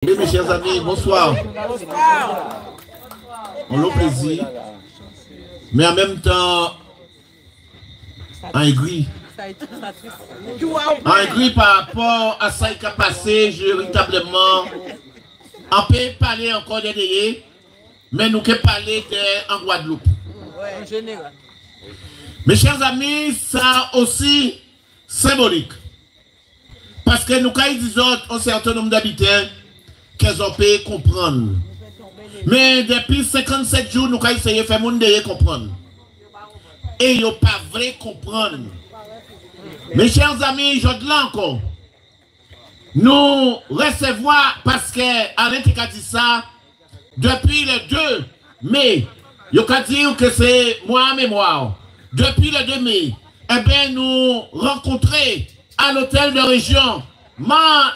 Oui, mes chers amis, bonsoir. On a plaisir, mais en même temps, aigri. Aigri par rapport à ça qui a passé, véritablement, on peut parler encore des délais, mais nous pouvons parler en Guadeloupe. En général. Mes chers amis, ça aussi symbolique. Parce que nous, quand ils disent un certain nombre d'habitants, qu'ils ont pu comprendre. Mais depuis 57 jours, nous avons essayé de faire monde comprendre. Et ils n'ont pas vrai comprendre. Mes chers amis, je dis là encore. Nous recevons, parce que Alain qui a dit ça, depuis le 2 mai, il a dit que c'est moi mémoire. Depuis le 2 mai, eh bien, nous rencontrons à l'hôtel de région,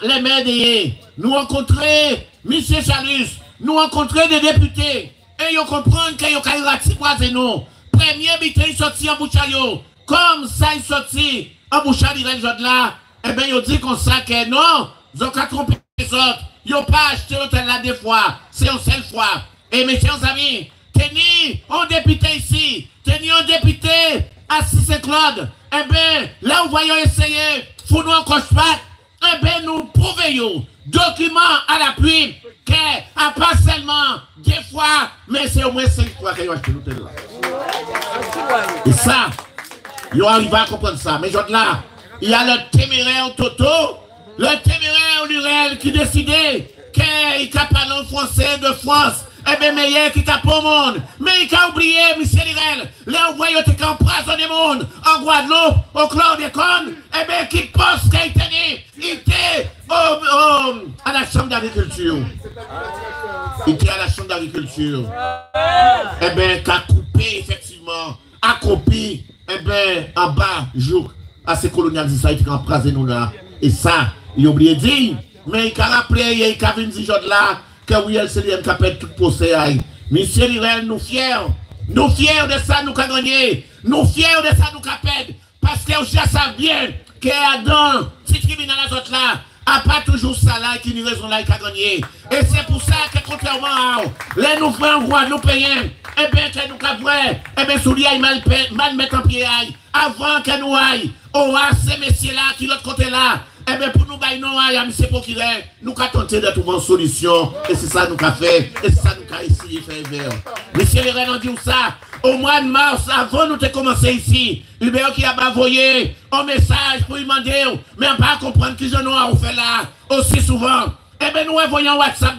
les maires d'hier, nous rencontrons M. Chalus, nous rencontrons des députés, et ils comprennent qu'ils ont ratifié nous. Premier bité, il sorti en Bouchayo, comme ça il sorti en Bouchayo, là, eh bien, ils dit comme ça que non, ils ont qu'à tromper les autres, ils n'ont pas acheté l'hôtel là deux fois, c'est une seule fois. Et mes chers amis, tenez un député ici, tenez un député à Saint-Claude, eh bien, là où voyons essayer, faut nous encore pas, eh bien, nous prouvons, documents à l'appui, que, à pas seulement deux fois, mais c'est au moins 5 fois qu'ils ont acheté l'hôtel là. Et ça, ils arrivent à comprendre ça. Mais là, il y a le téméraire Toto, le téméraire Lurel qui décidait qu'il a parlé en français de France. Eh bien, meilleur qui t'a pas au monde. Mais il a oublié, M. Lurel, là où voyez qu'il a empoisonné le monde en Guadeloupe, au chlordécone, eh bien, qui pense qu'il était à la chambre d'agriculture. Il était à la chambre d'agriculture. Eh bien, qui a coupé, effectivement, a coupé, eh bien, en bas, jour, à ces colonialistes, ça, il a emprasé nous là. Et ça, il a oublié de dire, mais il a rappelé, il a vu dit là, que oui, elle s'est dit, elle a fait tout procès. Monsieur Lirel, nous fiers de ça, nous avons gagné. Nous fiers de ça, nous avons perdu. Parce que je sais bien que Adam, si tribunal à autres là, a pas toujours ça là, qui nous raison là, qui a gagné. Et c'est pour ça que contrairement à les nous frères en roi, nous payons, eh bien, que nous avons vrai, eh bien, soulier mal mettre en pied, avant que nous aille, ces messieurs-là, qui l'autre côté là, eh bien, pour nous bailler non, M. Procureur, nous avons tenté de trouver une solution, et c'est ça nous avons fait, et c'est ça nous avons essayé de faire vers. Monsieur le Rennes, on dit ça, au mois de mars, avant nous de commencer ici, Hubert qui a envoyé un message pour lui demander, mais on va comprendre qui je nous a fait là, aussi souvent. Eh bien, nous envoyons WhatsApp,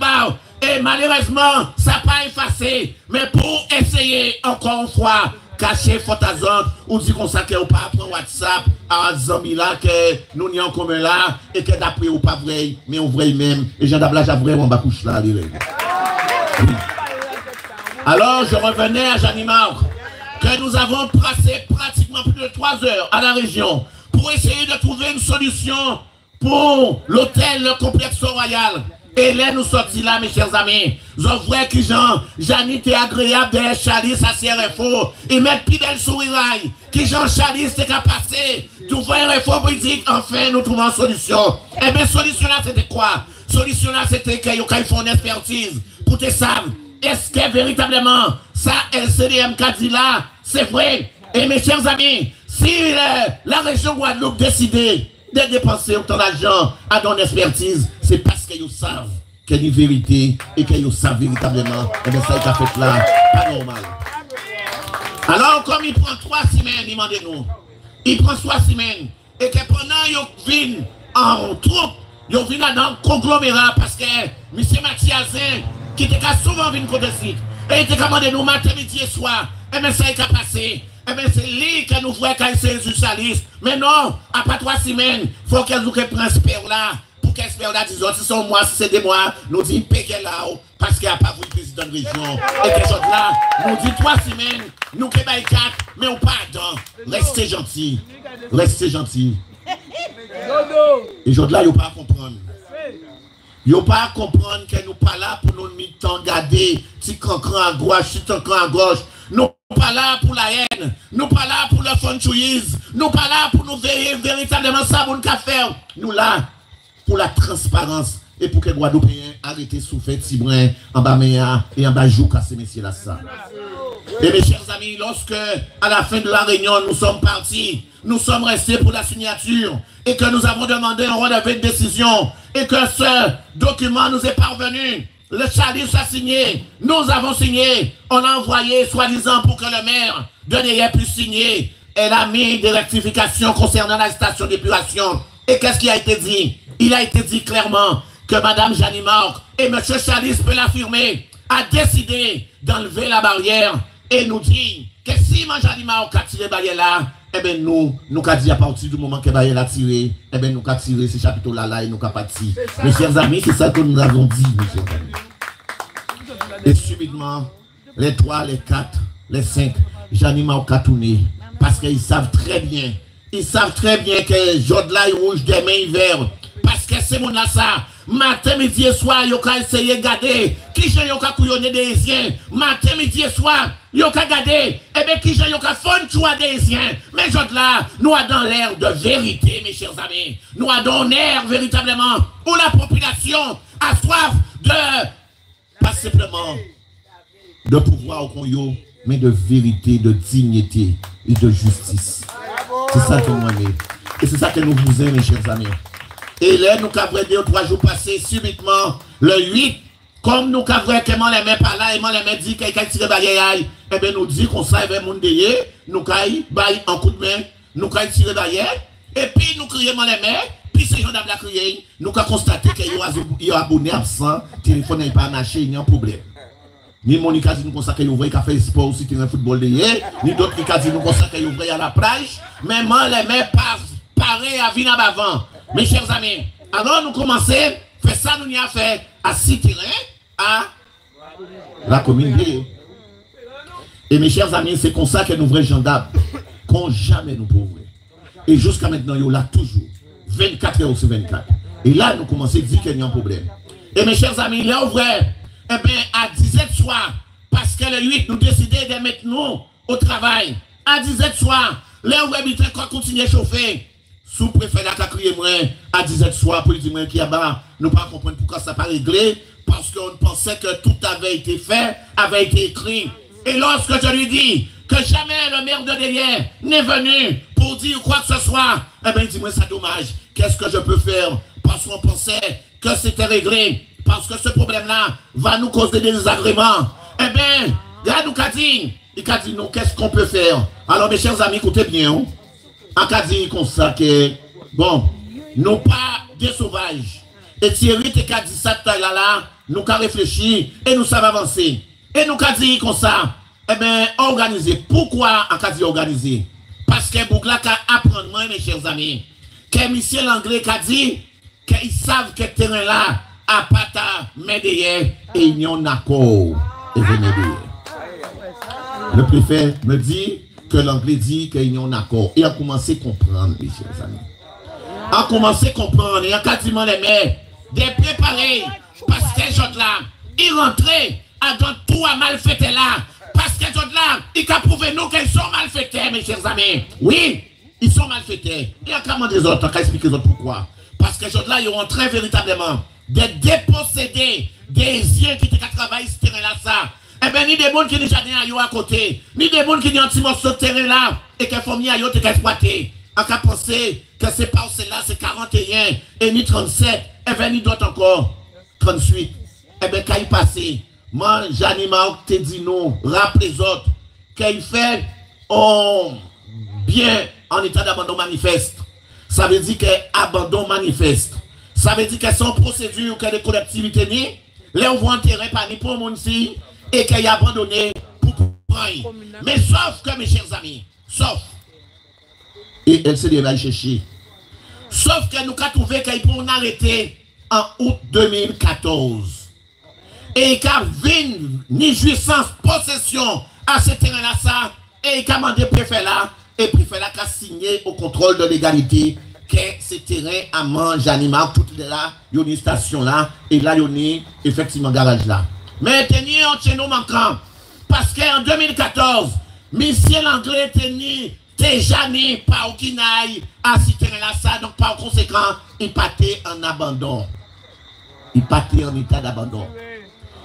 et malheureusement, ça n'a pas effacé, mais pour essayer encore une fois, cacher Fotazante, ou dit qu'on s'accueille ou pas prendre WhatsApp à Zambi là, que nous n'y en commun là, et que d'après ou pas vrai, mais on vrai même, et Jean Dablage a vrai, on va coucher là, oui. Alors, je revenais à Janimar, que nous avons passé pratiquement plus de 3 heures à la région, pour essayer de trouver une solution pour l'hôtel, le complexe royal. Et là, nous sortis là, mes chers amis. Je vois que Jean était agréable de Chalis à CRFO. Ils mettent Pidel sourire. Qui Jean Chalis était qu'à passer. Tout voir RFO pour dire, enfin, nous trouvons une solution. Eh bien, solution là, c'était quoi? Solution là, c'était qu'ils font une expertise. Pour te savoir, est-ce que véritablement, ça, LCDM qu'a dit là, c'est vrai? Et mes chers amis, si la région Guadeloupe décidait de dépenser autant d'argent à ton expertise, c'est parce qu'ils savent qu'il y a une vérité et qu'ils savent véritablement et bien ça il a fait là, pas normal. Alors comme il prend 3 semaines, demandez-nous, il prend 3 semaines et que pendant qu'il vient en troupe, il vient dans un conglomérat parce que M. Mathiasin, qui était souvent venu contre le site, et il était commandé nous matin, midi et soir, et bien ça il a passé. Eh bien, c'est lui que nous voyons quand il s'est socialiste. Mais non, après 3 semaines, il faut qu'elle nous prenne ce père là. Pour qu'elle se là, disons, si c'est un mois, si c'est 2 mois, nous disons payer là, parce qu'il n'y a pas voulu président de région. Et que chose là, nous disons 3 semaines, nous qui 4, mais on pardon. Restez gentils. Restez gentils. Et chose là, il ne faut pas comprendre. Il ne faut pas comprendre que nous ne sommes pas là pour nous mettre en garder, si cancran à gauche, si cancran à gauche. Nous ne sommes pas là pour la haine, nous ne sommes pas là pour le fonchouise, nous ne sommes pas là pour nous veiller véritablement ça pour nous faire. Nous là pour la transparence et pour que Guadeloupéens arrêtent souffrir Tibrin en bas Méa et en bas Jouka, ces messieurs-là ça. Et mes chers amis, lorsque à la fin de la réunion nous sommes partis, nous sommes restés pour la signature et que nous avons demandé un relevé de décision et que ce document nous est parvenu, le Chalice a signé, nous avons signé, on a envoyé soi-disant pour que le maire de Neyé puisse signer. Elle a mis des rectifications concernant la station d'épuration. Et qu'est-ce qui a été dit? Il a été dit clairement que Mme Jeannie Marc et M. Chalice peut l'affirmer, a décidé d'enlever la barrière et nous dit que si Mme Jeannie Marc a tiré la barrière là, eh bien nous avons dit à partir du moment que la barrière a tiré, eh bien nous avons tiré ces chapiteaux-là et nous avons parti. Mes chers amis, c'est ça que nous avons dit, mes chers amis. Et subitement, les 3, les 4, les 5, Jeannie Marc a tourné. Parce qu'ils savent très bien. Ils savent très bien que Jodla est rouge, demain hiver. Parce que c'est mon là ça. Matin, midi et soir, ils ont essayé de garder. Qui j'ai eu couillonné des Haïtiens. Matin, midi et soir, ils ont gardé. Eh bien, qui j'ai eu fond choix des Haïtiens. Mais Jodla, nous avons dans l'air de vérité, mes chers amis. Nous avons dans l'air véritablement où la population a soif de, pas simplement de pouvoir au Congo, mais de vérité, de dignité et de justice. C'est ça que nous aimons. Et c'est ça que nous vous aimons, mes chers amis. Et là, nous avons 2 ou 3 jours passés, subitement, le 8, comme nous avons que moi les mains par là, et moi les mains dit qu'il y a tiré barrière, eh bien nous dit qu'on savait mon déyé, nous avons baillé un coup de main, nous avons tiré barrière, et puis nous crions les mains, puis ces gens d'abord crié, nous avons constaté qu'il y a un abonné absent, le téléphone n'est pas marché, il y a un problème. Ni Monica dit nous comme ça qu'il ouvre qui fait sport aussi un football de hier, ni d'autres qui dit nous comme ça qu'il ouvre à la plage, mais moi les mains pareil à venir avant. Mes chers amis, alors nous commençons, faire ça nous y a fait à 6 terrains à la commune de. Et mes chers amis, c'est comme ça que nous vrais gendarmes qu'on jamais nous pauvres. Et jusqu'à maintenant, il y a là toujours 24 heures sur 24. Et là, nous commençons à dire qu'il y a un problème. Et mes chers amis, il y a vrai. Eh bien, à 17 soir, parce que le 8, nous décidons de mettre nous au travail. À 17 soir, là, on va continuer à chauffer. Sous-préfet la crié moi à 17 soir pour dire qu'il y a bas, nous pas comprendre pourquoi ça n'a pas réglé, parce qu'on pensait que tout avait été fait, avait été écrit. Et lorsque je lui dis que jamais le maire de derrière n'est venu pour dire quoi que ce soit, eh bien, dis-moi, c'est dommage. Qu'est-ce que je peux faire? Parce qu'on pensait que c'était réglé. Parce que ce problème-là va nous causer des désagréments. Eh bien, regarde nous Kadi. Il a dit non, qu'est-ce qu'on peut faire? Alors mes chers amis, écoutez bien. En Kadi, comme ça que, bon, nous pas des sauvages. Et Thierry te dit ça là, nous avons réfléchi et nous savons avancer. Et nous avons dit comme ça, eh bien, organiser. Pourquoi en Kadi organiser? Parce que Bougla a apprendre, moi, mes chers amis, que Michel Anglais a dit qu'ils savent que ce terrain-là a pas ta médaille et il y a un accord. Et le préfet me dit que l'anglais dit qu'il y a un accord. Et a commencé à comprendre, mes chers amis. A commencé à comprendre. Et a quasiment les mains des préparés. Parce que Jodla, il rentrait dans tout à mal fait là. Parce que Jodla, il a prouvé nous qu'ils sont mal faits, mes chers amis. Oui, ils sont mal faits. Et a comment des autres, on expliquer les autres pourquoi. Parce que Jodla, ils rentraient véritablement de déposséder des yeux qui travaillent ce terrain-là, ça. Eh bien, ni des gens qui n'ont jamais à côté, ni des gens qui ont un petit morceau de terrain-là, et qui font mis à eux, qui exploité. On a pensé que c'est pas celle-là, c'est 41, et ni 37, et bien, ni d'autres encore, 38. Eh bien, quand il passe, moi, Janima, te dit non, rappelez les autres, qu'il fait bien en état d'abandon manifeste. Ça veut dire que abandon manifeste. Ça veut dire que son procédure, que les collectivités ni, là on voit un terrain par ni pour le monde ici, et qu'il a abandonné pour prendre. Mais sauf que, mes chers amis, sauf, et elle s'est déjà chercher, sauf que nous avons trouvé qu'il peut arrêter en août 2014. Et qu'il a ni jouissance, possession à ce terrain-là, ça, et qu'il a demandé préfet là, et préfet là qui a signé au contrôle de l'égalité que ce terrain à manger animal, tout là, il y a une station là, et là, il y a effectivement un garage là. Mais tenir un chez nous manquant, parce qu'en 2014, Michel Anglais tenir déjà né par Okinaï à ce terrain là, ça, donc par conséquent, il partait en abandon. il partit en état d'abandon.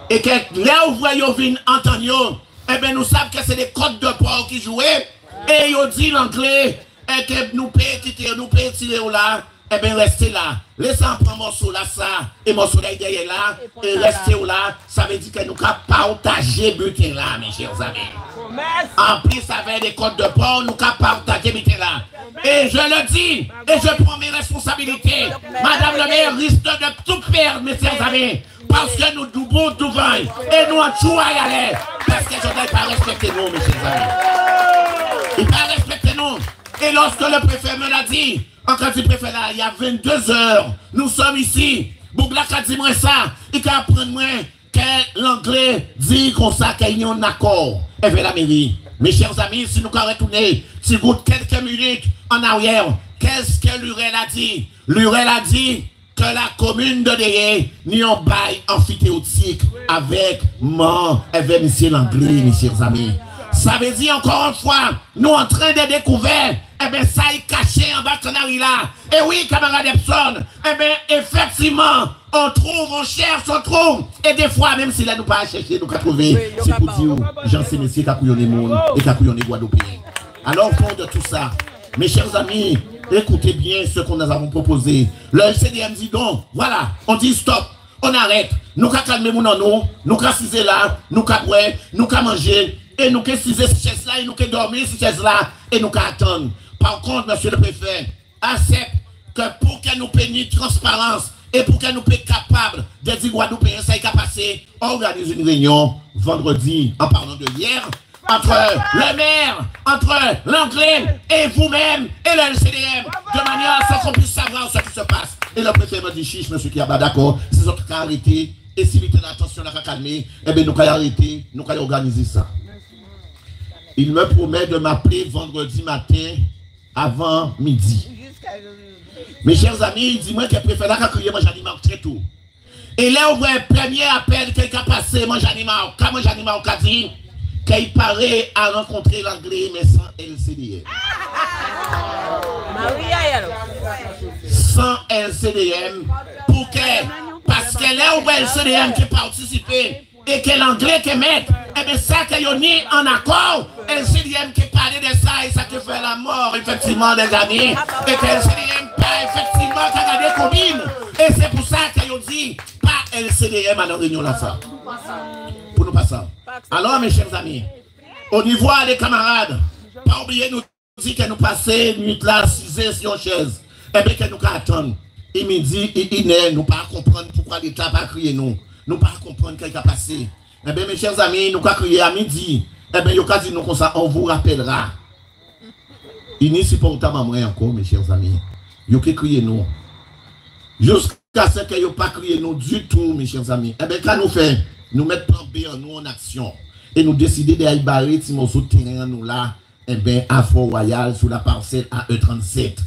Et que là où vous voyez entendre, eh bien nous savons que c'est des codes de port qui jouaient, et ils dit l'anglais, et que nous pouvons quitter, nous pouvons tirer là, eh bien restez là. Laissez un prendre morceau là, ça, et morceau là, derrière là, et restez là, ça veut dire que nous pouvons partager butin là, mes chers amis. En plus, avec des codes de port, nous pouvons partager butin là. Et je le dis, et je prends mes responsabilités. Madame le maire risque de tout perdre, mes chers amis. Parce que nous doubons tout vin. Et nous en tout à y aller. Parce que je ne vais pas respecter nous, mes chers amis. Il ne va pas respecter nous. Et lorsque le préfet me l'a dit, en quand il préfet là, il y a 22 heures, nous sommes ici. Bougla a dit moi ça. Il a appris moi que l'anglais dit comme ça qu'il y a un accord avec la mairie. Mes chers amis, si nous allons retourner, si vous quelques minutes en arrière, qu'est-ce que Lurel a dit? Lurel a dit que la commune de Deye n'y a un bail amphithéotique avec monsieur l'anglais, mes chers amis. Ça veut dire encore une fois, nous en train de découvrir, eh bien ça est caché en bas de là. Et oui, camarade Epson, eh bien effectivement, on trouve, on cherche, on trouve. Et des fois, même si là nous pas chercher, nous pas trouver, c'est pour dire, j'en sais messieurs, qu'à couillonner monde et qu'à couillonner Guadeloupéen. Alors, au fond de tout ça, mes chers amis, écoutez bien ce qu'on nous avons proposé. Le LCDM dit donc, voilà, on dit stop, on arrête. Nous qu'à calmer mon nous, nous qu'à ciser là, nous qu'à boire, nous qu'à manger, et nous qu'à ciser cette chaise là, et nous qu'à dormir cette chaise là, et nous qu'à attendre. Par contre, monsieur le préfet, accepte que pour que nous payions transparence, et pour que nous soyons capables de dire Guadeloupéen, ça y est passé, on organise une réunion vendredi, en parlant de hier, entre le maire, entre l'anglais et vous-même et le LCDM, de manière à ce qu'on puisse savoir ce qui se passe. Et le préfet me dit, chiche, monsieur Kiaba, d'accord, c'est autres qui ont arrêté, et si l'attention l'attention n'a pas calmé, eh bien nous allons arrêter, nous allons organiser ça. Il me promet de m'appeler vendredi matin avant midi. Mes chers amis, il dit moi que le préfet n'a crié, moi j'anime très tôt. Et là, on voit un premier appel qui a passé, moi j'anime au dit qu'il paraît à rencontrer l'anglais, mais sans LCDM. Sans LCDM, pour que, parce que là, on voit LCDM qui participe et que l'anglais qui met, et bien ça qu'il y a ni en accord, LCDM qui parlait de ça et ça qui fait la mort, effectivement, des amis, et que LCDM pas effectivement qui a des communes. Et c'est pour ça qu'ils ont dit, pas LCDM à la réunion là, ça. Pour nous passer. Alors, mes chers amis, au niveau des camarades, pas oublier nous dire que nous passons une nuit là, 6 heures sur une chaise, et bien que nous attendons. Et midi, il nous pas comprendre pourquoi l'État n'a pas crié nous. Nous pas comprendre ce qui a passé. Eh bien, mes chers amis, nous avons crié à midi. Eh bien, nous avons dit nous comme ça, on vous rappellera. Il n'y a pas autant moi encore, mes chers amis. Nous avons crié nous. Jusqu'à ce que nous pas crié nous du tout, mes chers amis. Eh bien, quand nous faisons, nous mettons plan B en nous en action. Et nous décidons d'aller barrer si nous sommes terrain nous là, eh bien, à Fort-Royal, sous la parcelle AE37.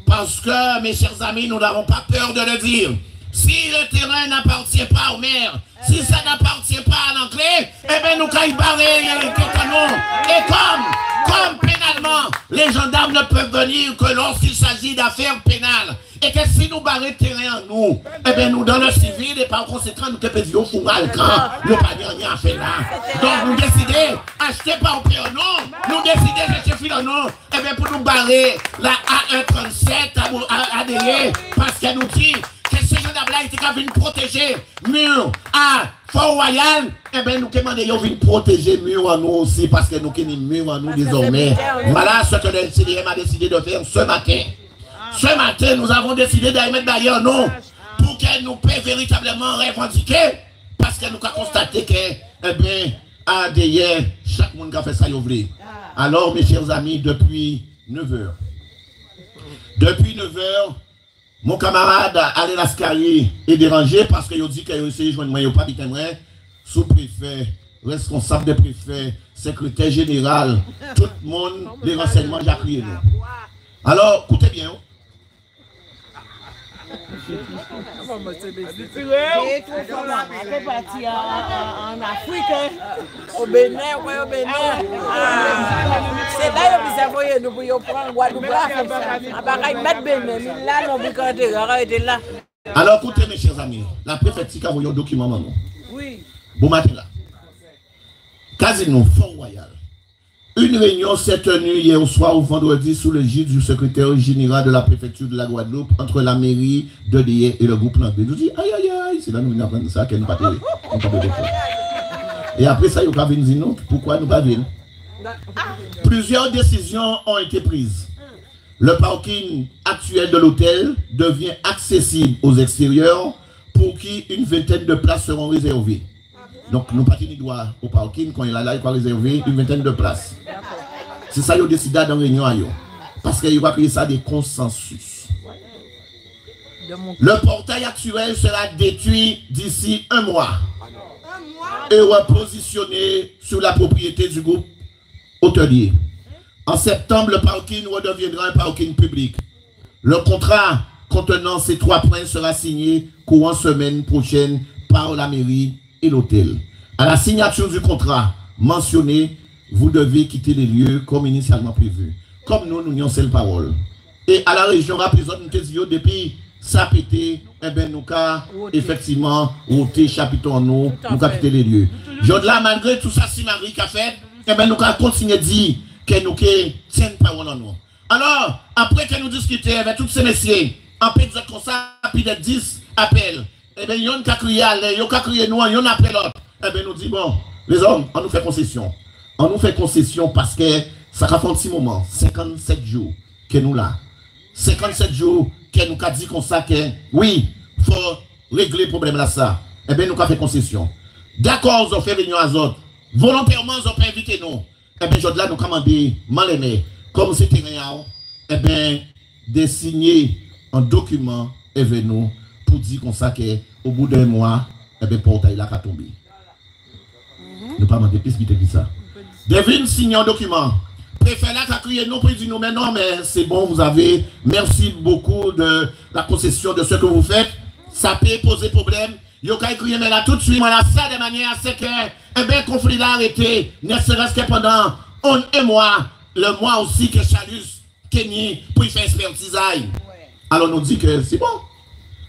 Parce que, mes chers amis, nous n'avons pas peur de le dire. Si le terrain n'appartient pas au maire, si ça n'appartient pas à l'anglais, eh bien nous caillons barrer les canons. Et comme pénalement, les gendarmes ne peuvent venir que lorsqu'il s'agit d'affaires pénales. Et que si nous barrons le terrain en nous, eh bien nous dans le civil et par conséquent nous te pédions au mal quand nous pas rien à faire là. Donc nous décidons, acheter pas au pire non, nous décidons de acheter fil non, eh bien pour nous barrer la AE37 à Deye, parce qu'elle nous dit que ces gendarmes-là étaient venus protéger mur à Fort-Royal, eh bien nous demandons de venir protéger mur en nous aussi, parce que nous avons mur en nous désormais. Voilà ce que le LCDM a décidé de faire ce matin. Ce matin, nous avons décidé d'aller mettre d'ailleurs non, pour qu'elle nous puisse véritablement revendiquer, parce que nous avons constaté que, eh bien, à derrière, chaque monde qui a fait ça, il ouvre. Alors, mes chers amis, depuis 9 h, mon camarade Alain Lascarié est dérangé parce qu'il a dit qu'il a essayé de joindre moi, il n'a pas dit moi, sous-préfet, responsable des préfets, secrétaire général, tout le monde, les renseignements, j'ai crié. Alors, écoutez bien. En Afrique, au Bénin, oui, au Bénin. C'est là que vous avez nous pour prendre Guadeloupe. On va mettre Bénin, mais là, on va arrêter là. Alors, écoutez, mes chers amis, la préfecture a envoyé un document, maman. Oui. Bon matin là. Casino Fort Royal. Une réunion s'est tenue hier au soir ou vendredi sous le gîte du secrétaire général de la préfecture de la Guadeloupe entre la mairie de Déé et le groupe Nantais. Nous dit aïe aïe aïe, c'est là nous venons apprendre ça qu'elle nous pas télé. Et après ça, il y a venir dire non, pourquoi nous pas venir. Plusieurs décisions ont été prises. Le parking actuel de l'hôtel devient accessible aux extérieurs pour qui une vingtaine de places seront réservées. Donc, nous partons droit au parking, quand il est là, il va réserver une vingtaine de places. C'est ça qu'ils ont décidé dans la réunion. Parce qu'il va créer ça des consensus. Le portail actuel sera détruit d'ici un mois et repositionné sur la propriété du groupe hôtelier. En septembre, le parking redeviendra un parking public. Le contrat contenant ces 3 points sera signé courant semaine prochaine par la mairie et l'hôtel. À la signature du contrat mentionné, vous devez quitter les lieux comme initialement prévu. Comme nous avons cette parole. Et à la région, rappelez-vous, nous avons depuis ça pété, eh bien, nous avons effectivement ôté chapitre en nous, nous avons quitté les lieux. Là, malgré tout ça, si Marie a fait, eh bien, nous avons continué à dire que nous tiennent parole en nous. Alors, après que nous discutions avec tous ces messieurs, en fait, comme ça, puis de 10 appels, eh bien, il y a un qui a crié, il y a un qui a crié nous, il y a un appel l'autre. Eh bien, nous dit, bon, les hommes, on nous fait concession. On nous fait concession parce que ça fait un petit moment, 57 jours que nous là. 57 jours que nous avons dit comme ça que, oui, il faut régler le problème là, ça. Eh bien, nous avons fait concession. D'accord, ils ont fait réunion à autres. Volontairement, ils ont pas invité nous. Eh bien, là, nous commandé, mal aimé, comme c'était rien, eh bien, de signer un document avec nous pour dire comme ça qu'au bout d'un mois, eh bien, le portail là a tombé. Nous pas demander plus qui te dit ça. Devine signer un document. Préfet là a crié non, puis dit nous, mais non, mais c'est bon, vous avez, merci beaucoup de la concession de ce que vous faites. Ça peut poser problème. Yo ka crié mais là tout de suite, voilà ça de manière à ce que, eh bien, le conflit là arrêté, ne serait-ce que pendant un mois, le mois aussi que Chalus, Kenny, pour y faire expertise. Alors nous dit que c'est bon.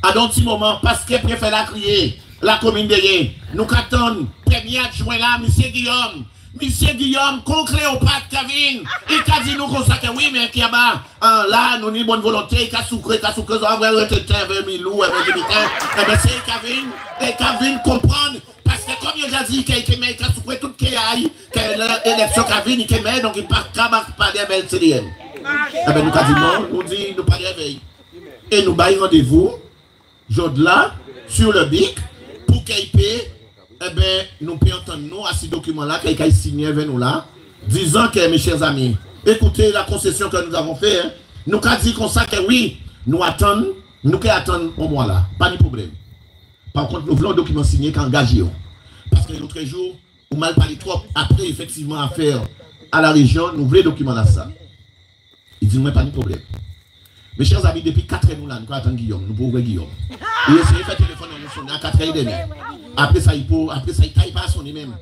À un petit moment, parce que le préfet l'a crié, la commune de Yé, nous attendons, premier adjoint là, M. Guillaume. Monsieur Guillaume, Cléopâtre, Kavin, il a dit nous comme ça que oui, mais qu'il y a là, nous avons bonne volonté, il a soucré, on va retraiter avec Milou, avec Dimitin, et bien c'est Kavin, et Kavin comprendre, parce que comme il a dit qu'il a soucré tout qu'il y a, que l'élection Kavin, il a donc il ne peut pas de belle CDM. Et bien nous avons dit non, nous disons, nous pas de réveil. Et nous baillons rendez-vous, là, sur le BIC, pour qu'il paye. Eh bien, nous pouvons entendre nous à ces documents-là, qui a signé avec nous là, disant que, mes chers amis, écoutez la concession que nous avons fait, hein, nous avons dit comme ça que oui, nous attendons au mois là, pas de problème. Par contre, nous voulons un document signé qu'engagé. Parce que l'autre jour, on mal parlé trop, après effectivement affaire à la région, nous voulons un document là ça. Il dit, non, pas de problème. Mes chers amis, depuis 4 ans, nous attendons Guillaume, nous pouvons ouvrir Guillaume. Et essayez de faire téléphone à 4 h 30. Après ça, il taille pas sonner même.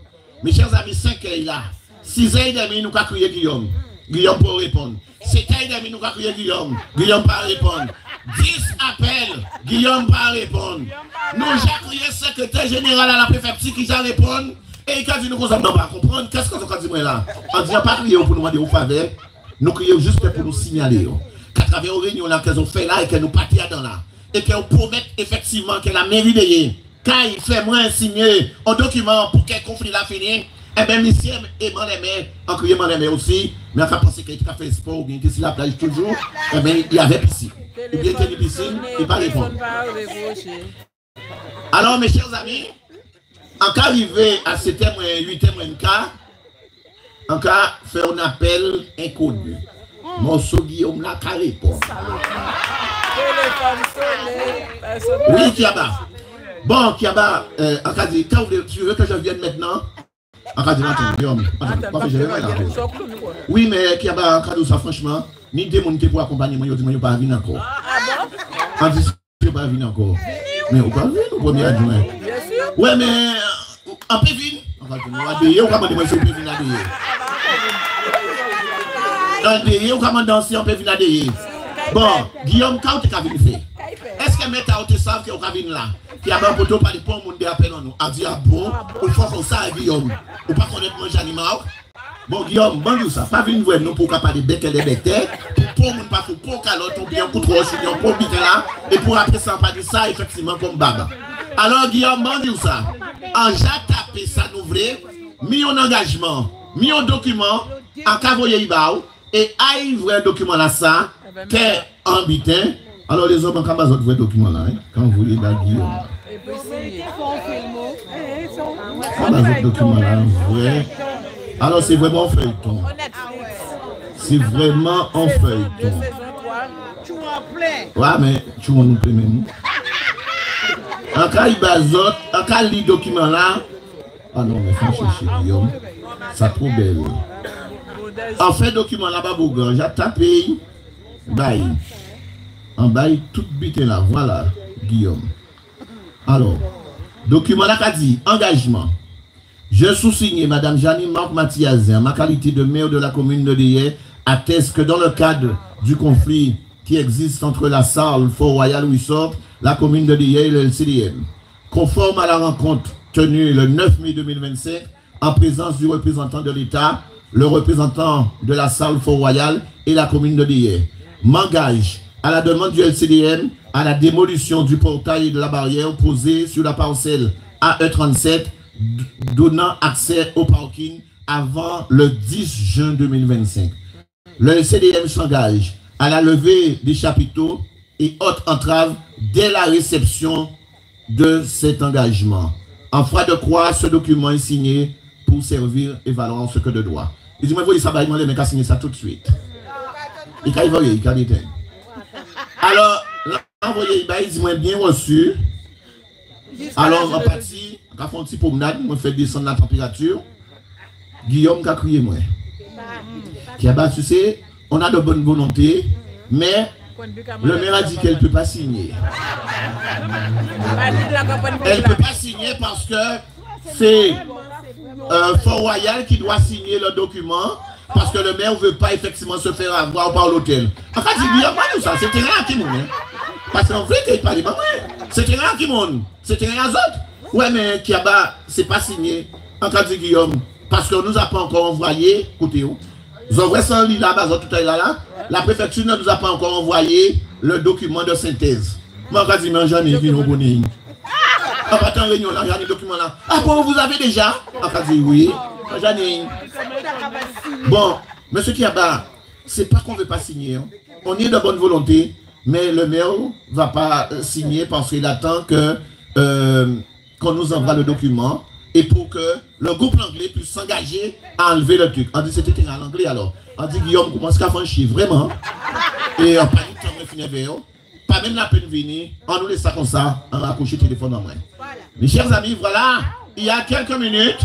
Mes chers amis, 5 h là. 6 h 30, nous avons crié Guillaume. Guillaume peut répondre. 7 h 30, nous avons crié Guillaume. Guillaume peut répondre. 10 appels, Guillaume peut répondre. Nous avons crié secrétaire général à la préfecture qui va répondre. Et il a dit nous qu'on ne va pas comprendre. Qu'est-ce que nous avons dit là? On ne dit pas crier pour nous demander au faveur. Nous crions juste pour nous signaler. Qu'à travers les réunions qu'elles ont fait là et qu'elles nous partent dans là. Et qu'elles promettent effectivement que la mairie de Yé, quand il fait moins signer un document pour que le conflit là finisse, eh bien, monsieur et moi les mains, en criant moi les mains aussi, mais on a pensé qu'il a fait sport ou bien que si la plage toujours, eh bien, il y avait piscine. Ou bien qu'il y a une piscine, il ne va pas répondre. Alors, mes chers amis, en cas arrivé à 7e, 8e cas, en cas fait un appel inconnu. Mon Guillaume n'a qu'à répondre. Oui, Kiaba. Bon, Kiaba, en cas de, quand tu veux que je vienne maintenant, en cas de Guillaume, oui, mais Kiaba, en cas de ça, franchement, ni des gens qui pour accompagner moi, ils ne pas venir encore. En dit, je ne pas venir encore. Mais on peut venir au premier adjoint. Oui, mais on peut venir. On va venir, on va venir, on peut venir à Déé. On peut danser, on peut venir à Déé. Bon, Guillaume, quand tu as venu faire? Est-ce que que mettre à haute savent qu'on va venir là. Qui a un poteau par les ponts, on dit à peine nous. On dit ah bon, on fait comme ça, Guillaume. Ou pas connaître manger animal. Bon, Guillaume, bon, tout ça. Pas venir voir nous pour capable de bec et de becter. Pour ne pas faire pour calotte, on bien pour trop, on pour biter là. Et pour après ça, pas dire ça, effectivement, comme baba. Alors, Guillaume, bon, dit ça. En j'ai tapé ça, nous vrai, mis en engagement, mis en document, en cavoyer Ibao, et aïe, vrai document là, ça, qu'est en bitin. Alors, les hommes, quand vous avez vrai document là, quand vous voyez là, Guillaume. Quand vous avez document là, vrai. Alors, c'est vraiment en feuilleton. C'est vraiment en feuilleton. Ouais, mais tu vas nous plaire même. En cas, il bazot, en cas, il document là. Ah non, mais faut chercher, Guillaume. Ça trop belle. En fait, document là, Babougan, j'ai tapé. Bail. En bail, tout bite là. Voilà, Guillaume. Alors, document là, qu'a dit engagement. Je sous-signe, Madame Janie Marc Mathiazin, ma qualité de maire de la commune de Lié, atteste que dans le cadre du conflit qui existe entre la salle Fort-Royal Ouissort, la commune de Lié et le LCDM, conforme à la rencontre tenue le 9 mai 2025, en présence du représentant de l'État, le représentant de la salle Fort-Royal et la commune de Lié, m'engage à la demande du LCDM à la démolition du portail et de la barrière posée sur la parcelle AE37, donnant accès au parking avant le 10 juin 2025. Le CDM s'engage à la levée des chapiteaux et autres entraves dès la réception de cet engagement. En foi de croire, ce document est signé pour servir et valoir ce que de droit. Il dit, moi, vous ça va demander, mais qu'à signer ça tout de suite. Il va y aller, alors, l'envoyé, il dit, moi, bien reçu. Alors, en partie, quand on fait un petit promenade, on fait descendre la température. Guillaume a crié, moi. Qui a battu, tu sais, on a de bonne volonté, mais le maire a dit qu'elle ne peut pas signer. Elle ne peut pas signer parce que c'est Fort-Royal qui doit signer le document parce que le maire ne veut pas effectivement se faire avoir par l'hôtel. En fait, Guillaume, ça, c'était rien qui nous. Parce qu'en fait, il parle pas c'était rien qui monte. C'était rien autres. Ouais, mais Kiaba, c'est pas signé. En cas de Guillaume, parce qu'on nous a pas encore envoyé, écoutez, vous envoyez ça là-bas, tout à l'heure, la préfecture ne nous a pas encore envoyé le document de synthèse. Moi, quand je dis, j'en ai vu nos bonnes. En partant en réunion, là, j'en ai le document là. Ah bon, vous avez déjà? En cas de oui, j'en ai. Bon, monsieur Kiaba, c'est pas qu'on ne veut pas signer. Hein. On est de bonne volonté. Mais le maire ne va pas signer parce qu'il attend que qu'on nous envoie le document et pour que le groupe anglais puisse s'engager à enlever le truc. On dit c'était en anglais alors. On dit Guillaume commence à faire un chiffre vraiment. Et on parle de temps finir vers pas même la peine venir. On nous laisse ça comme ça, on va accrocher le téléphone en main. Mes chers amis, voilà, il y a quelques minutes,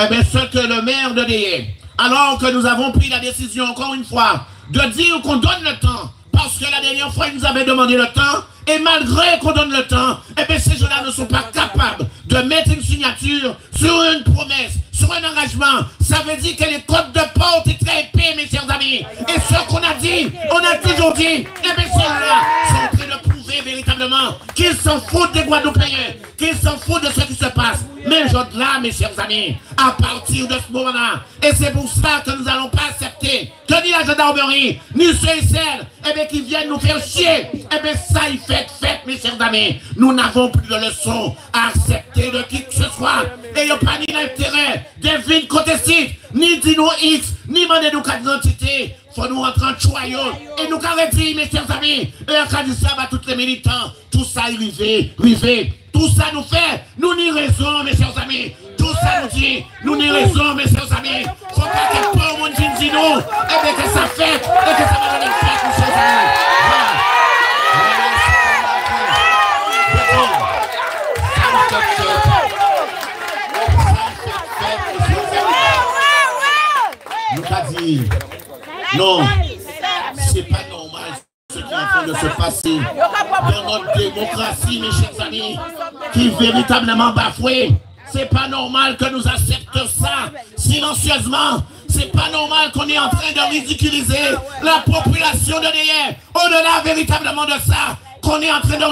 eh bien, ce que le maire de Lié, alors que nous avons pris la décision encore une fois de dire qu'on donne le temps. Parce que la dernière fois, ils nous avaient demandé le temps, et malgré qu'on donne le temps, eh bien, ces gens-là ne sont pas capables de mettre une signature sur une promesse, sur un engagement. Ça veut dire que les codes de porte est très épais, mes chers amis. Et ce qu'on a dit, on a toujours dit, eh bien, ceux-là sont en train de prouver véritablement qu'ils s'en foutent des Guadeloupéens, qu'ils s'en foutent de ce qui se passe. Mais là, mes chers amis, à partir de ce moment-là, et c'est pour ça que nous n'allons pas accepter que ni la gendarmerie, ni ceux et celles, eh bien, qui viennent nous faire chier, eh bien, ça, il fait, mes chers amis. Nous n'avons plus de leçons à accepter de qui que ce soit. Et il n'y a pas ni l'intérêt des villes contestives, ni d'Ino X, ni demander nos cartes d'identité. Faut nous rentrer en choyau. Et nous arrêter, mes chers amis. Et en cas de ça, bah, tous les militants, tout ça, rivé. Tout ça nous fait, nous n'y raison, mes chers amis. Tout ça nous dit, nous n'y raison, mes chers amis. Faut pas que tout le monde dise nous, et bien que ça fait, et que ça va donner fait, mes chers amis. Nous pas dit, non, c'est pas normal. Ce qui est en train de se passer dans notre démocratie, mes chers amis, qui est véritablement bafouée. C'est pas normal que nous acceptions ça silencieusement. C'est pas normal qu'on est en train de ridiculiser la population de Lié. Au-delà véritablement de ça, qu'on est en train de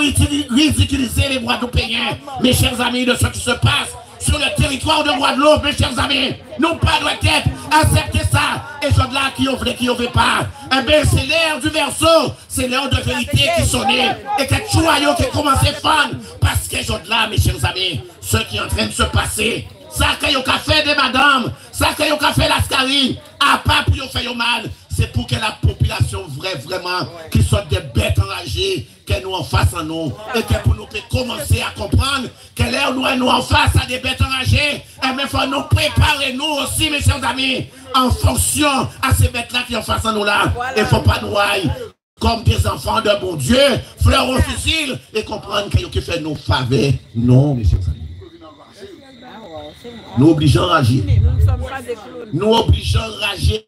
ridiculiser les Guadeloupéens, mes chers amis, de ce qui se passe sur le territoire de Guadeloupe, mes chers amis. Nous pas doit être accepter ça. Et je là qui ouvre, qui ouvre pas. Eh bien, c'est l'heure du verso, c'est l'heure de vérité qui sonnait. Et que Chouayo qui commence à faire. Parce que je là, mes chers amis, ce qui est en train de se passer, ça qu'il y a fait des madames, ça qu'il y a fait l'ascarie, à part pour faire mal, c'est pour que la population vraiment, qui soit des bêtes enragées, qu'elle nous en face en nous, et que pour nous commencer à comprendre que l'air nous en face à des bêtes enragées, et mais il faut nous préparer nous aussi, mes chers amis, en fonction à ces bêtes-là qui en face en nous là. Il ne faut pas nous haïr comme des enfants de bon Dieu, fleurs au fusil, et comprendre qu'il y a qui fait nos faveurs. Non, mes chers amis. Nous obligeons à agir. Nous obligeons à agir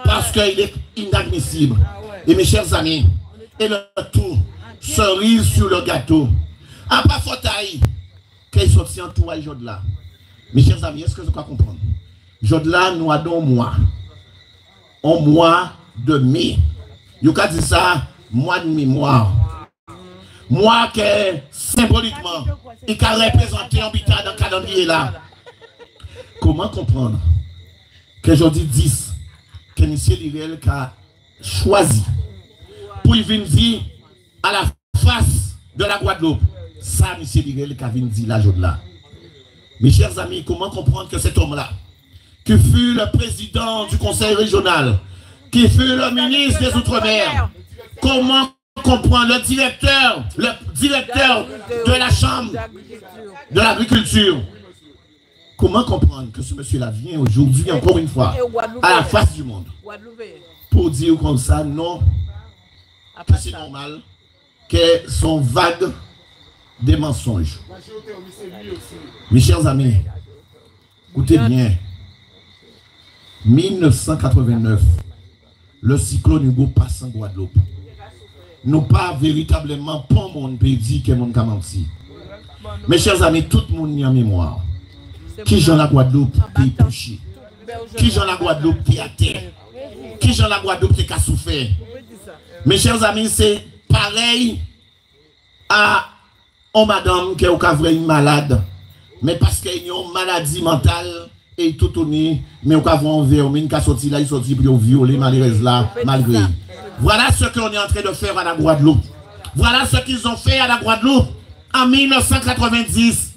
parce qu'il est inadmissible. Et mes chers amis, et le tout, cerise sur le gâteau. À pas faute qu'il sortit en tout à Jodla. Mes chers amis, est-ce que vous pouvez comprendre? Jodla, nous avons un mois de mai. Vous avez dit ça, mois de mémoire. Moi qui symboliquement, il a représenté un habitat dans le calendrier là. Comment comprendre que aujourd'hui 10, que M. Lirel a choisi pour venir dire à la face de la Guadeloupe, ça M. Lirel a venu dire là aujourd'hui là. Mes chers amis, comment comprendre que cet homme-là, qui fut le président du conseil régional, qui fut le ministre des Outre-mer, comment comprendre le directeur de la chambre de l'agriculture. Comment comprendre que ce monsieur-là vient aujourd'hui, encore une fois, à la face du monde, pour dire comme ça, non, que c'est normal, que sont vagues des mensonges. Mes chers amis, écoutez bien, 1989, le cyclone Hugo passe en Guadeloupe. Nous pas véritablement pour mon pays dit que mon a menti. Mes chers amis, tout le monde est en mémoire. Qui j'en la Guadeloupe qui est touché? Qui j'en la Guadeloupe qui a terre? Qui j'en la Guadeloupe qui a souffert? Mes chers amis, c'est pareil à une madame qui est au malade, mais parce qu'il y a une maladie mentale et tout tourné, mais au cas où on veut, mais qui a sorti là, il sorti pour violer malheureusement là, malgré. Voilà ce qu'on est en train de faire à la Guadeloupe. Voilà ce qu'ils ont fait à la Guadeloupe en 1990.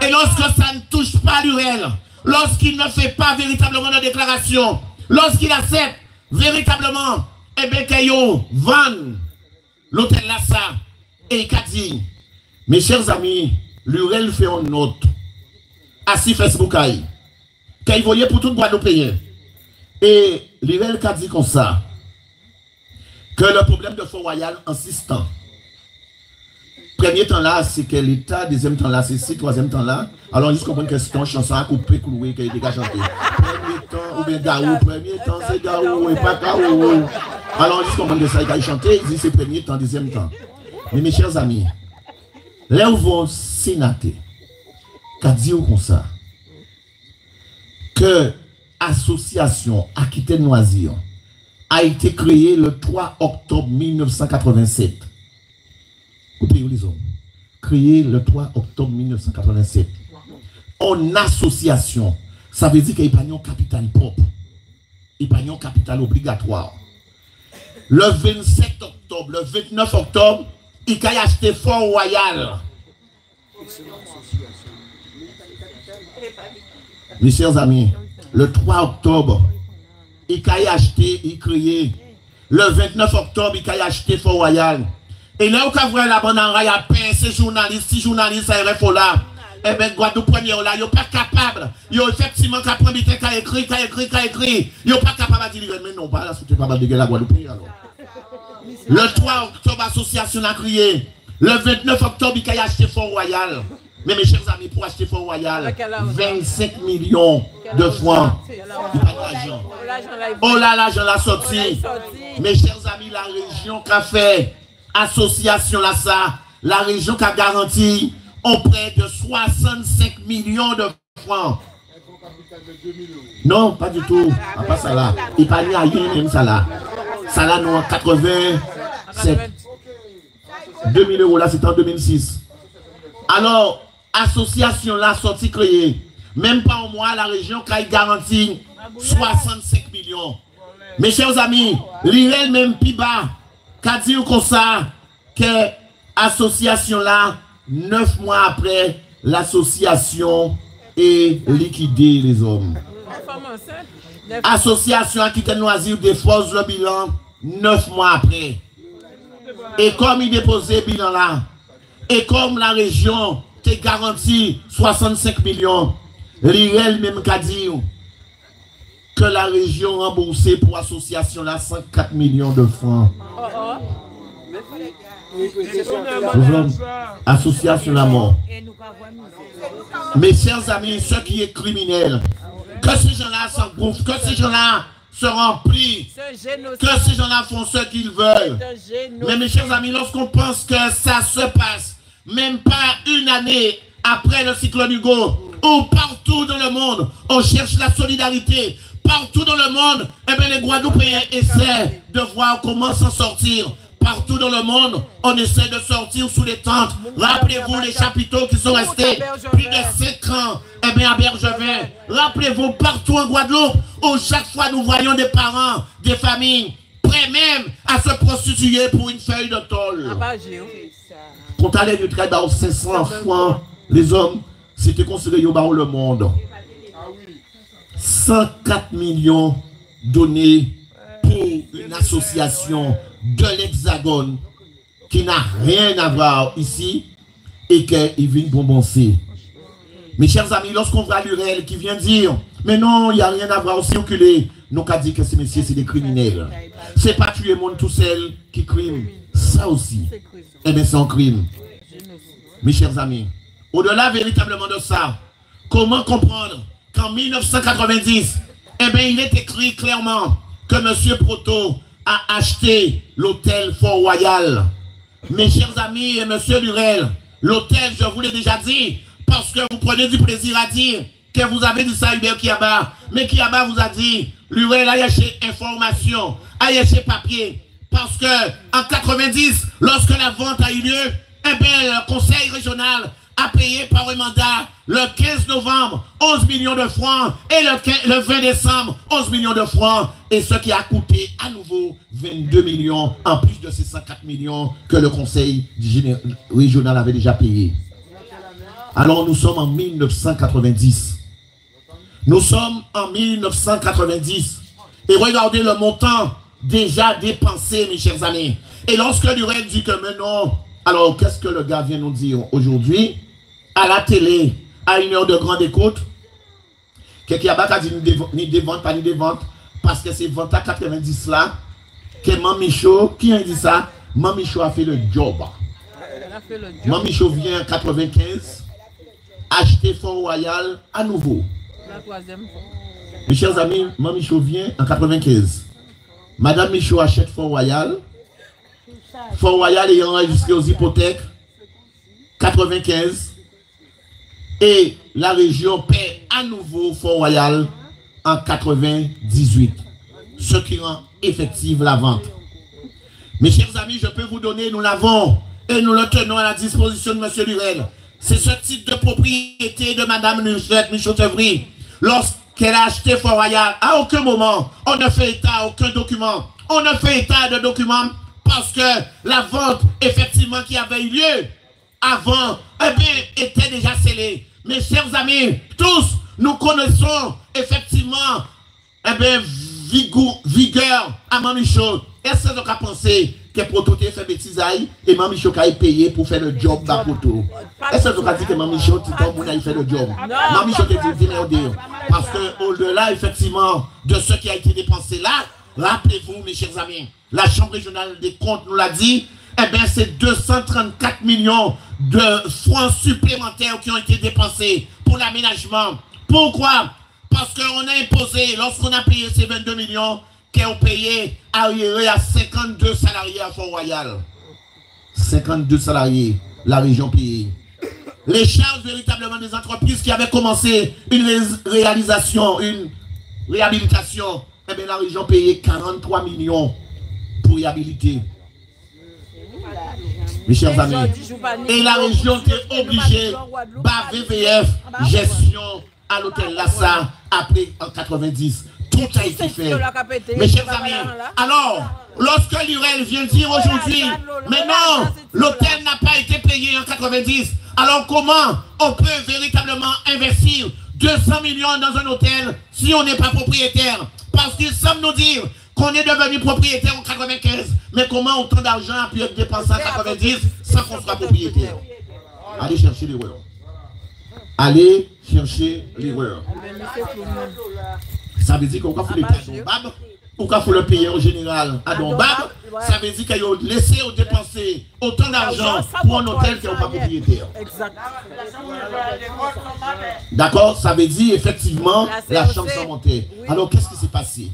Et lorsque ça ne touche pas l'URL, lorsqu'il ne fait pas véritablement de déclaration, lorsqu'il accepte véritablement, eh bien, qu'il vend l'hôtel Lassa et Kadi. Mes chers amis, l'URL fait une note à si Facebook qu'il voyait pour tout Guadeloupéen. Et l'URL a dit comme ça, que le problème de Fort-Royal insistant. Premier temps là, c'est que l'État, deuxième temps là, c'est si, troisième temps là. Alors, juste comprendre que c'est une chanson à couper, clouer, qui a été chantée. Premier temps, ou bien Gaou, premier temps, c'est Gaou, et pas Gaou. Alors, juste comprendre que ça, il a chanté, il dit c'est premier temps, deuxième temps. Mais mes chers amis, là où vont sénater, qu'a dit comme ça, que l'association Aquitaine Noisir a été créée le 3 octobre 1987. Coupez les hommes. Créée le 3 octobre 1987. En association, ça veut dire qu'il n'y a pas de capital propre. Il n'y a pas de capital obligatoire. Le 27 octobre, le 29 octobre, il a acheté Fort-Royal. Mes chers amis, le 3 octobre, il a acheté, il créé. Le 29 octobre, il a acheté Fort-Royal. Et là, où vous avez la bande en rail à peine, ces journalistes, si journalistes à RFO là, eh bien, Guadeloupe premier là, ils ne sont pas capables. Ils ont effectivement qu'à prendre qu'à écrit. Ils ne sont pas capables de dire, mais non, pas là, c'est pas mal de la Guadeloupe alors. Le 3 octobre, l'association a crié. Le 29 octobre, il a acheté Fort-Royal. Mais mes chers amis, pour acheter Fort-Royal, 25 millions de francs. Il n'y a pas d'argent. Oh là, l'argent l'a sorti. Mes chers amis, la région qui a fait association là, ça, la région qui a garanti auprès de 65 millions de francs. Non, pas du tout. Pas ça là. Il n'y a rien même ça là. Ça là, nous en 87. 2000 euros là, c'était en 2006. Alors, association là, sortie créée. Même pas au mois, la région qui a garanti 65 millions. Mes chers amis, l'IREL même plus bas, qu'a dit comme ça, que l'association là, 9 mois après, l'association est liquidée, les hommes. Association qui était loisir défausse le bilan 9 mois après. Et comme il déposait le bilan là, et comme la région te garantit 65 millions, l'IREL même qu'a dit que la région remboursée pour l'association là 104 millions de francs. Association la mort. Mes chers amis, ceux qui sont criminels, que ces gens-là s'engouffrent, que ces gens-là se remplissent, que ces gens-là font ce qu'ils veulent. Mais mes chers amis, lorsqu'on pense que ça se passe, même pas une année après le cyclone Hugo, ou partout dans le monde, on cherche la solidarité. Partout dans le monde, eh bien, les Guadeloupéens essaient de voir comment s'en sortir. Partout dans le monde, on essaie de sortir sous les tentes. Rappelez-vous les chapiteaux qui sont restés plus de 5 ans eh bien, à Bergevin. Rappelez-vous partout en Guadeloupe, où chaque fois nous voyons des parents, des familles, prêts même à se prostituer pour une feuille de tôle. Quand on allait du travail dans 500 francs, les hommes, c'était considéré au bas le monde. 104 millions donnés pour une association de l'Hexagone qui n'a rien à voir ici et qu'il vient bombancer. Mes chers amis, lorsqu'on voit l'URL qui vient dire mais non, il n'y a rien à voir, aussi oculé, nous qu'a dit que ces messieurs c'est des criminels. C'est pas tuer le monde tout seul qui crime. Ça aussi, eh bien c'est un crime. Mes chers amis, au-delà véritablement de ça, comment comprendre qu'en 1990, eh bien, il est écrit clairement que M. Proto a acheté l'hôtel Fort-Royal. Mes chers amis et M. Lurel, l'hôtel, je vous l'ai déjà dit, parce que vous prenez du plaisir à dire que vous avez dit ça à Hubert Kiaba. Mais Kiaba vous a dit, Lurel a acheté information, a acheté papier. Parce que en 90, lorsque la vente a eu lieu, eh bien, le conseil régional a payé par un mandat le 15 novembre 11 millions de francs et le 20 décembre 11 millions de francs et ce qui a coûté à nouveau 22 millions en plus de ces 104 millions que le conseil régional avait déjà payé. Alors nous sommes en 1990. Nous sommes en 1990 et regardez le montant déjà dépensé mes chers amis. Et lorsque Lurel dit que maintenant, alors qu'est-ce que le gars vient nous dire aujourd'hui? À la télé, à une heure de grande écoute, quelqu'un a dit ni des ventes, pas ni des ventes, parce que c'est vente à 90 là, que Mamicho, qui a dit ça? Mamicho a fait le job. Mamicho vient en 95, acheter Fort-Royal à nouveau. Mes chers amis, Mamicho vient en 95. Madame Michaud achète Fort-Royal. Fort-Royal est enregistré aux hypothèques 95. Et la région paie à nouveau Fort-Royal en 98. Ce qui rend effective la vente. Mes chers amis, je peux vous donner, nous l'avons et nous le tenons à la disposition de M. Lurel. C'est ce type de propriété de Mme Michaud-Tevry. Lorsqu'elle a acheté Fort-Royal, à aucun moment, on ne fait état à aucun document. On ne fait état de documents parce que la vente, effectivement, qui avait eu lieu avant, eh bien, était déjà scellée. Mes chers amis, tous, nous connaissons effectivement, eh bien, vigueur à Mamicho. Est-ce que vous avez pensé que Proto fait bêtise et Mamicho a payé pour faire le job de Proto? Est-ce que vous avez dit que Mamicho a fait le job? Mamicho a dit parce que au-delà, effectivement, de ce qui a été dépensé là, rappelez-vous, mes chers amis, la Chambre régionale des comptes nous l'a dit, eh bien, c'est 234 millions de francs supplémentaires qui ont été dépensés pour l'aménagement. Pourquoi? Parce qu'on a imposé, lorsqu'on a payé ces 22 millions, qu'on payait arriéré à 52 salariés à Fort-Royal. 52 salariés, la région payée. Les charges véritablement des entreprises qui avaient commencé une réalisation, une réhabilitation, eh bien, la région payait 43 millions pour réhabiliter. Mes chers amis, et la région était obligée par VVF, gestion à l'hôtel Lassa, après en 90. Tout a été fait. Mes chers amis, alors, lorsque l'URL vient dire aujourd'hui, mais non, l'hôtel n'a pas été payé en 90, alors comment on peut véritablement investir 200 millions dans un hôtel si on n'est pas propriétaire? Parce qu'ils semblent nous dire qu'on est devenu propriétaire en 95, mais comment autant d'argent a pu être dépensé en 90 sans qu'on soit propriétaire? Allez chercher l'erreur. Allez chercher l'erreur. Ça veut dire qu'on va faire le payer à Dombab, ou qu'on le payer en général à Dombab. Ça veut dire qu'ils ont laissé ou dépensé autant d'argent pour un hôtel qui n'est pas propriétaire. D'accord? Ça veut dire effectivement la chance a monté. Alors qu'est-ce qui s'est passé?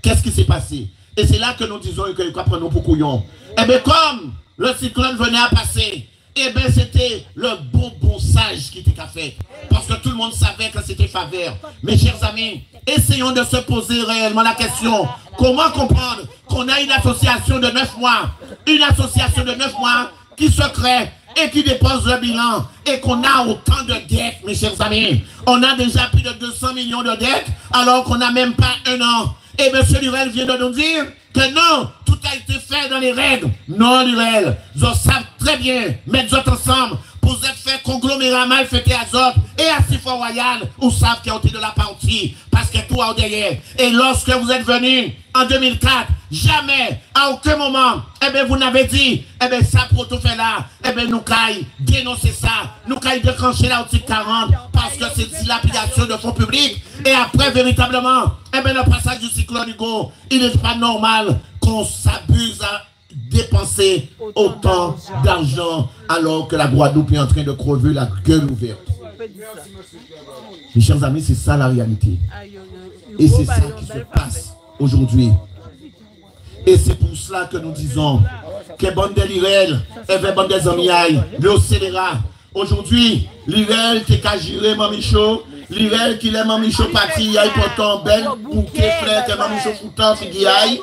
Qu'est-ce qui s'est passé? Et c'est là que nous disons que nous prenons pour couillon. Eh bien, comme le cyclone venait à passer, eh bien, c'était le bon sage qui était fait. Parce que tout le monde savait que c'était faveur. Mes chers amis, essayons de se poser réellement la question. Comment comprendre qu'on a une association de 9 mois, une association de 9 mois qui se crée et qui dépose le bilan et qu'on a autant de dettes, mes chers amis. On a déjà plus de 200 millions de dettes alors qu'on n'a même pas un an. Et M. Lurel vient de nous dire que non, tout a été fait dans les règles. Non, Lurel, vous savez très bien, mettre vous ensemble, pour être fait conglomérat mal fait à Zot et à Sifo Royal, vous savez qu'il y a été de la partie, parce que tout a derrière. Et lorsque vous êtes venu en 2004, jamais, à aucun moment, eh bien, vous n'avez dit, eh bien, ça pour tout faire là, eh bien, nous caille dénoncer ça, nous caille déclencher l'article 40, parce que c'est dilapidation de fonds publics. Et après, véritablement, eh bien, le passage du cyclone Hugo, il n'est pas normal qu'on s'abuse à dépenser autant d'argent alors que la Guadeloupe est en train de crever la gueule ouverte. Mes chers amis, c'est ça la réalité. Et c'est ça qui se passe aujourd'hui. Et c'est pour cela que nous disons que bon de l'Irel, et bon des amis, le scélérat. Aujourd'hui, l'Irel qui a géré Mamicho, l'Irel qui est Mamicho parti, il y a pourtant belle bouquet frère que Mamicho foutant, qui aille.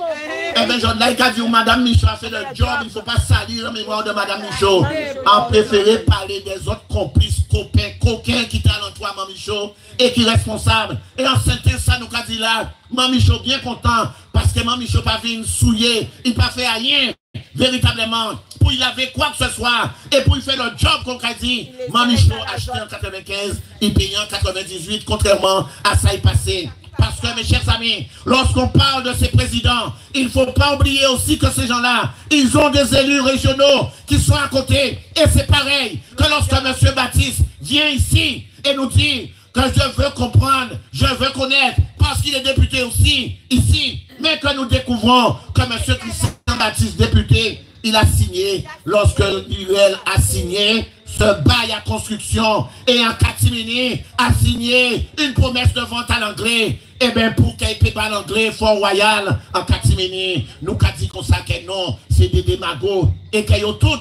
Eh bien, j'en ai dit, Madame Michaud a fait le job, il ne faut pas salir la mémoire de Madame Michaud. On préféré parler des autres complices, copains, coquins qui talent toi, Mme Michaud, et qui est responsable. Et en synthèse, ça nous a dit là, Mme Michaud bien content, parce que Mme Michaud pas venu souiller, il n'a pas fait rien, véritablement, pour y laver quoi que ce soit, et pour y faire le job qu'on a dit. Mme Michaud a acheté en 95, il payait en 98, contrairement à ça, il passait. Parce que, mes chers amis, lorsqu'on parle de ces présidents, il ne faut pas oublier aussi que ces gens-là, ils ont des élus régionaux qui sont à côté. Et c'est pareil que lorsque M. Baptiste vient ici et nous dit que je veux comprendre, je veux connaître, parce qu'il est député aussi, ici, mais que nous découvrons que M. Christian Baptiste, député, il a signé, lorsque l'UL a signé, ce bail à construction et en catimini a signé une promesse de vente à l'anglais. Et bien pour qu'il paye pas l'anglais, Fort Royal en catimini, nous avons dit comme ça que non, c'est des démagos et que yo tous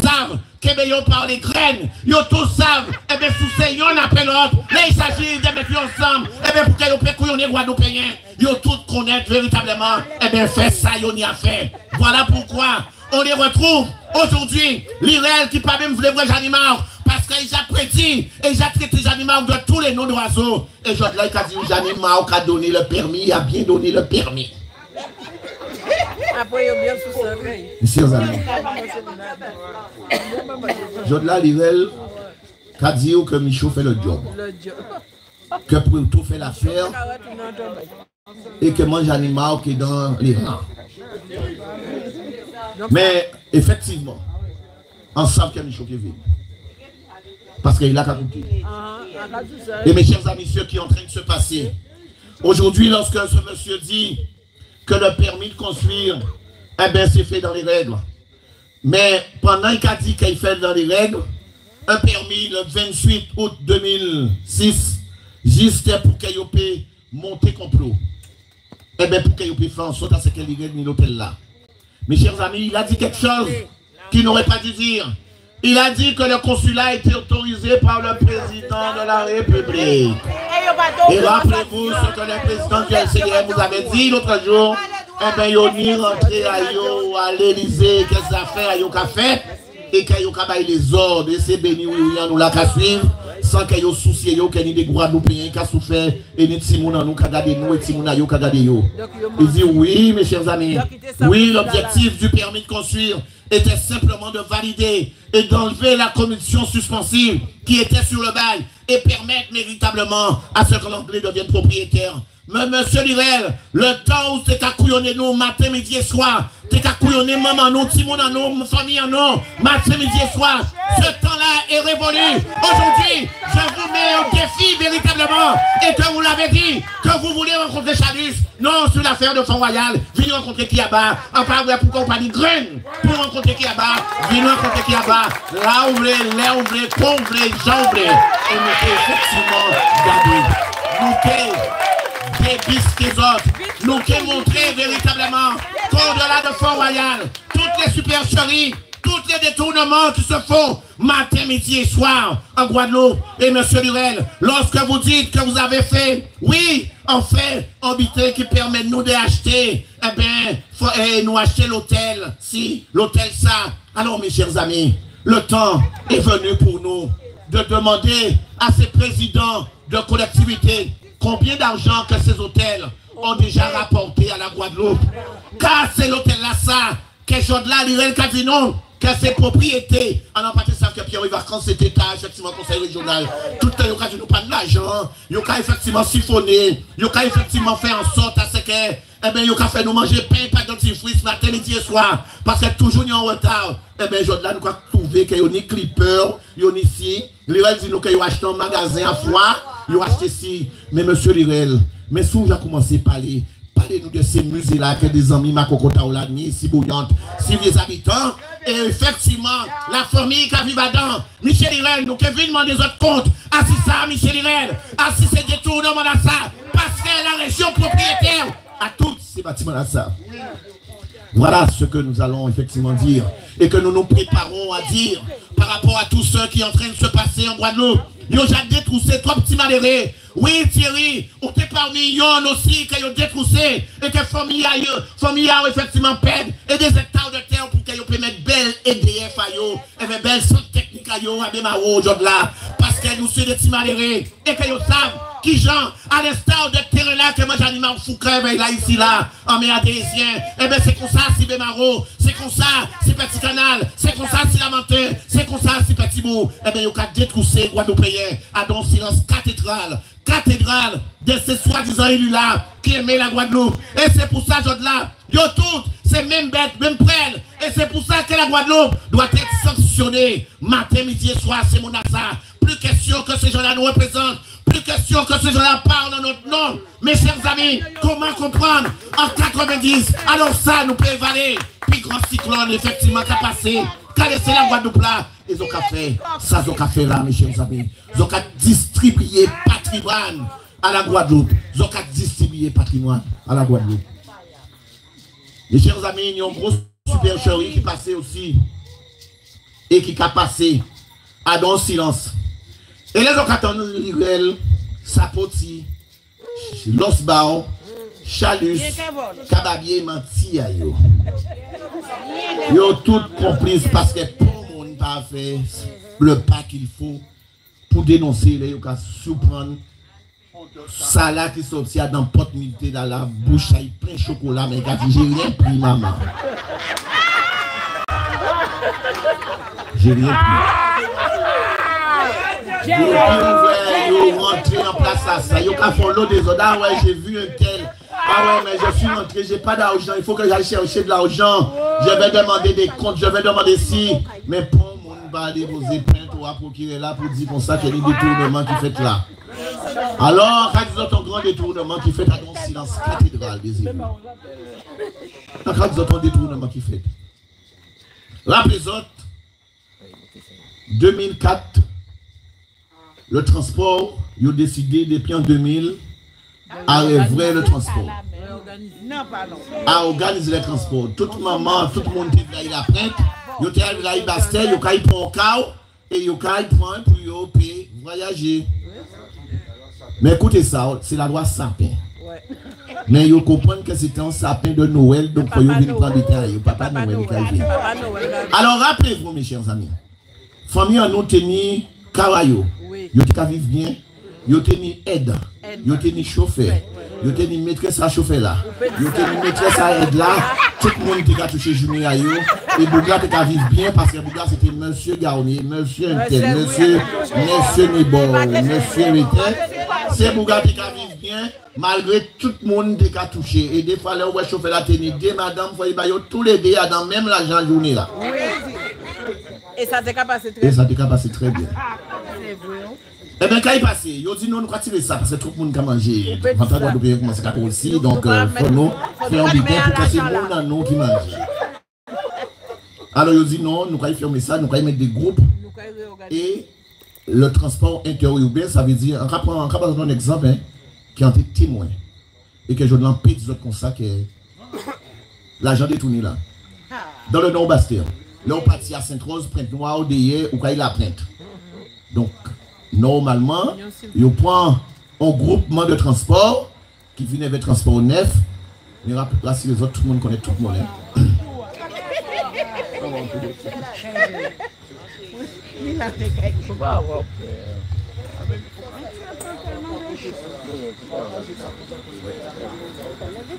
savent que yo par les graines, yo tous savent, et bien sous ces yon après l'autre, là il s'agit de mettre ensemble, et bien pour que yo pécouillonner Guadeloupéens, yo tous connaître véritablement, et bien fait ça yon y a fait. Voilà pourquoi on les retrouve aujourd'hui, l'Irel qui pas même voulait voir Janimar, parce qu'il a prédit et il a traité Janimar de tous les noms d'oiseaux. Et je l'ai dit, Janimar qui a donné le permis, il a bien donné le permis. Après, il y a bien sous ça. Monsieur amis, Jodla l'Irel qui a dit que Michaud fait le job. Que pour tout faire l'affaire et que mange animal qui est dans les rangs. Mais effectivement, ensemble que Michaud qui vit. Parce qu'il a qu'à compter. Et mes chers amis, ceux qui sont en train de se passer, aujourd'hui, lorsque ce monsieur dit que le permis de construire, eh bien, c'est fait dans les règles. Mais pendant qu'il a dit qu'il fait dans les règles, un permis le 28 août 2006, juste pour qu'il puisse monter complot. Eh bien, pour qu'il puisse faire en sorte à ce qu'il y ait l'hôtel là. Mes chers amis, il a dit quelque chose qu'il n'aurait pas dû dire. Il a dit que le consulat a été autorisé par le président de la République. Et rappelez-vous ce que le président du LCDM vous avait dit l'autre jour, eh bien, ils ni rentré à l'Élysée, qu'est-ce qu'ils ont fait, ils ont fait, et qu'ils ont fait les ordres, et c'est béni, oui, nous la suivre, sans qu'ils aient souci, qu'il y ait des Guadeloupéens qui ont souffert, et ni Timouna nous qui ont gardé nous, et Timouna qui ont gardé nous. Ils disent oui, mes chers amis, oui, l'objectif du permis de construire était simplement de valider et d'enlever la commission suspensive qui était sur le bail et permettre véritablement à ce que l'anglais devienne propriétaire. Mais monsieur Lirel, le temps où t'es qu'à couillonner nous, matin, midi et soir, t'es qu'à couillonner maman nous, Timon nous, famille nous, matin, midi et soir, ce temps-là est révolu. Aujourd'hui, je vous mets au défi véritablement, et que vous l'avez dit, que vous voulez rencontrer Chalus, non sur l'affaire de Fonds Royal, venez rencontrer Kiaba, en parle pour compagnie Green, pour rencontrer Kiaba, venez rencontrer Kiaba, là où vous voulez, là où vous voulez, quand vous voulez, j'en voulez, et nous effectivement gardé. Nous des biscuits autres, nous qui montrer véritablement qu'au-delà de Fonds Royal, toutes les supercheries, tous les détournements qui se font matin, midi et soir en Guadeloupe. Et monsieur Lurel, lorsque vous dites que vous avez fait, oui, on fait un butin qui permet de nous d'acheter, eh bien, nous acheter l'hôtel, si, l'hôtel ça. Alors mes chers amis, le temps est venu pour nous de demander à ces présidents de collectivités combien d'argent que ces hôtels ont déjà rapporté à la Guadeloupe. Car c'est l'hôtel-là, ça, que Jodla, Lirel, Casino, que ses propriétés, en partie savent que Pierre Vacances, cet état, effectivement, conseil régional, tout le temps, il n'y a pas de l'argent, il y a effectivement siphonné, il y a effectivement fait en sorte à ce que, eh bien, il y a fait nous manger pain, pas dentifrice, ce matin, midi et soir, parce que toujours il y a en retard. Eh bien, Jodla, nous avons trouvé qu'il y a ni clipper, il y a ici, Lirel dit nous qu'il y a acheté un magasin à froid, il y a acheté ici, mais monsieur Lirel, mais si vous avez commencé à parler, parlez-nous de ces musées-là, que des amis, ma cocota ou la nuit, si bouillante, si les habitants, et effectivement, la famille qui vit là-dedans, Michel Lirel, nous qui venons demander des autres comptes, à si ça, Michel Lirel, à si c'est détournement à ça, parce que la région propriétaire, à tous ces bâtiments à ça. Voilà ce que nous allons effectivement dire, et que nous nous préparons à dire, par rapport à tout ce qui est en train de se passer en Guadeloupe. Yo j'ai détroussé trois petits malheureux. Oui Thierry, on t'est parmi yon aussi que yo détroussé et que famille a effectivement perdre et des hectares de terre pour que yo puisse mettre belle EDF à yo et belle centre technique à yo à Bémaro aujourd'hui là parce que nous sommes des petits malheureux et que yo savent qui gens à l'instar de terrain là que moi j'anime Foucault là ici là en méadésien et bien c'est comme ça si Bémaro, c'est comme ça si Petit Canal, c'est comme ça si Lamentin, c'est comme ça si Petit Bout et bien yo qu'à détrousser Guadeloupéens à don silence cathédrale de ces soi-disant élus là qui aimaient la Guadeloupe. Et c'est pour ça, là, yo toutes, c'est même bête, même prêle. Et c'est pour ça que la Guadeloupe doit être sanctionnée. Matin, midi et soir, c'est mon assa. Plus question que ces gens-là nous représentent. Plus question que ces gens-là parlent en notre nom. Mes chers amis, comment comprendre en 90, alors ça nous peut évaluer. Puis grand cyclone, effectivement, qui a passé. Qui a laissé la Guadeloupe là. Ils ont fait ça, ils ont fait là, mes chers amis. Ils ont distribué patrimoine à la Guadeloupe. Ils ont distribué patrimoine à la Guadeloupe. Mes chers amis, il y a une grosse supercherie qui passait aussi et qui a passé à dans silence. Et les occasions Lirel, Sapoti, Losbao, Chalus, Kababier, Manti, ils ont toutes comprises parce que pas fait le pas qu'il faut pour dénoncer les cas surprendre ça là qui sortit dans porte militaire dans la bouche il plein de chocolat mais j'ai rien pris maman j'ai rien pris yo rentré en place à ça yo ka font l'eau des autres ah ouais j'ai vu un tel ah ouais mais je suis rentré j'ai pas d'argent il faut que j'aille chercher de l'argent je vais demander des comptes je vais demander si mais pour mon va déposer plainte ou à procurer là pour dire comme ça qu'il y a des détournements qui fait là alors quand ils ont un grand détournement qui fait à dans silence cathédrale des élus quand ils ont un détournement qui fait rappelez autres 2004 le transport ils ont décidé depuis en 2000 à révéler le transport. À organiser le transport. Toute maman, tout le monde qui vient la plainte, ils ont arrivé à Bastel, ils ont pris un cao et ils ont pris pour voyager. Mais écoutez ça, c'est la loi Sapin. Mais ils comprennent que c'était un sapin de Noël, donc il faut venir prendre du temps. Papa Noël qui vient. Alors rappelez-vous, mes chers amis, famille en nous tenu carayo, ils ont vivre bien, ils ont tenu aide, ils ont tenu chauffeur, ils ont tenu maîtresse à chauffer là, ils ont tenu maîtresse à aide là, tout le monde qui a touché journée à eux, et Bouga qui a vivre bien parce que Bouga c'était monsieur Garnier, monsieur Intel, monsieur Nebo, monsieur Intel. C'est Bouga qui a vivre bien, malgré tout le monde qui a touché. Et des fois, là, on va chauffer la tenue, des madame, il faut y tous les deux dans même l'argent journée là. Et ça t'est passé très bien. Eh bien, quand il passe, il dit non, nous allons tirer ça parce que tout le monde a mangé. On va pas de commencer à aussi, donc il faut nous faire un bitin pour que c'est le monde qui mange. Alors, il dit non, nous allons fermer ça, nous allons mettre des groupes. Et le transport interurbain, ça veut dire, on va prendre un exemple, hein, qui ont été témoins. Et que je l'empêche des autres comme ça, que l'argent détourné là. Dans le Nord-Bastère. Là, on partit à Sainte-Rose, Pointe-Noire, Odeye, ou quand il a plainte. Donc, normalement, on prend un groupement de transport qui vient avec transport neuf. Mais là, si les autres, tout le monde connaît tout le monde. Hein.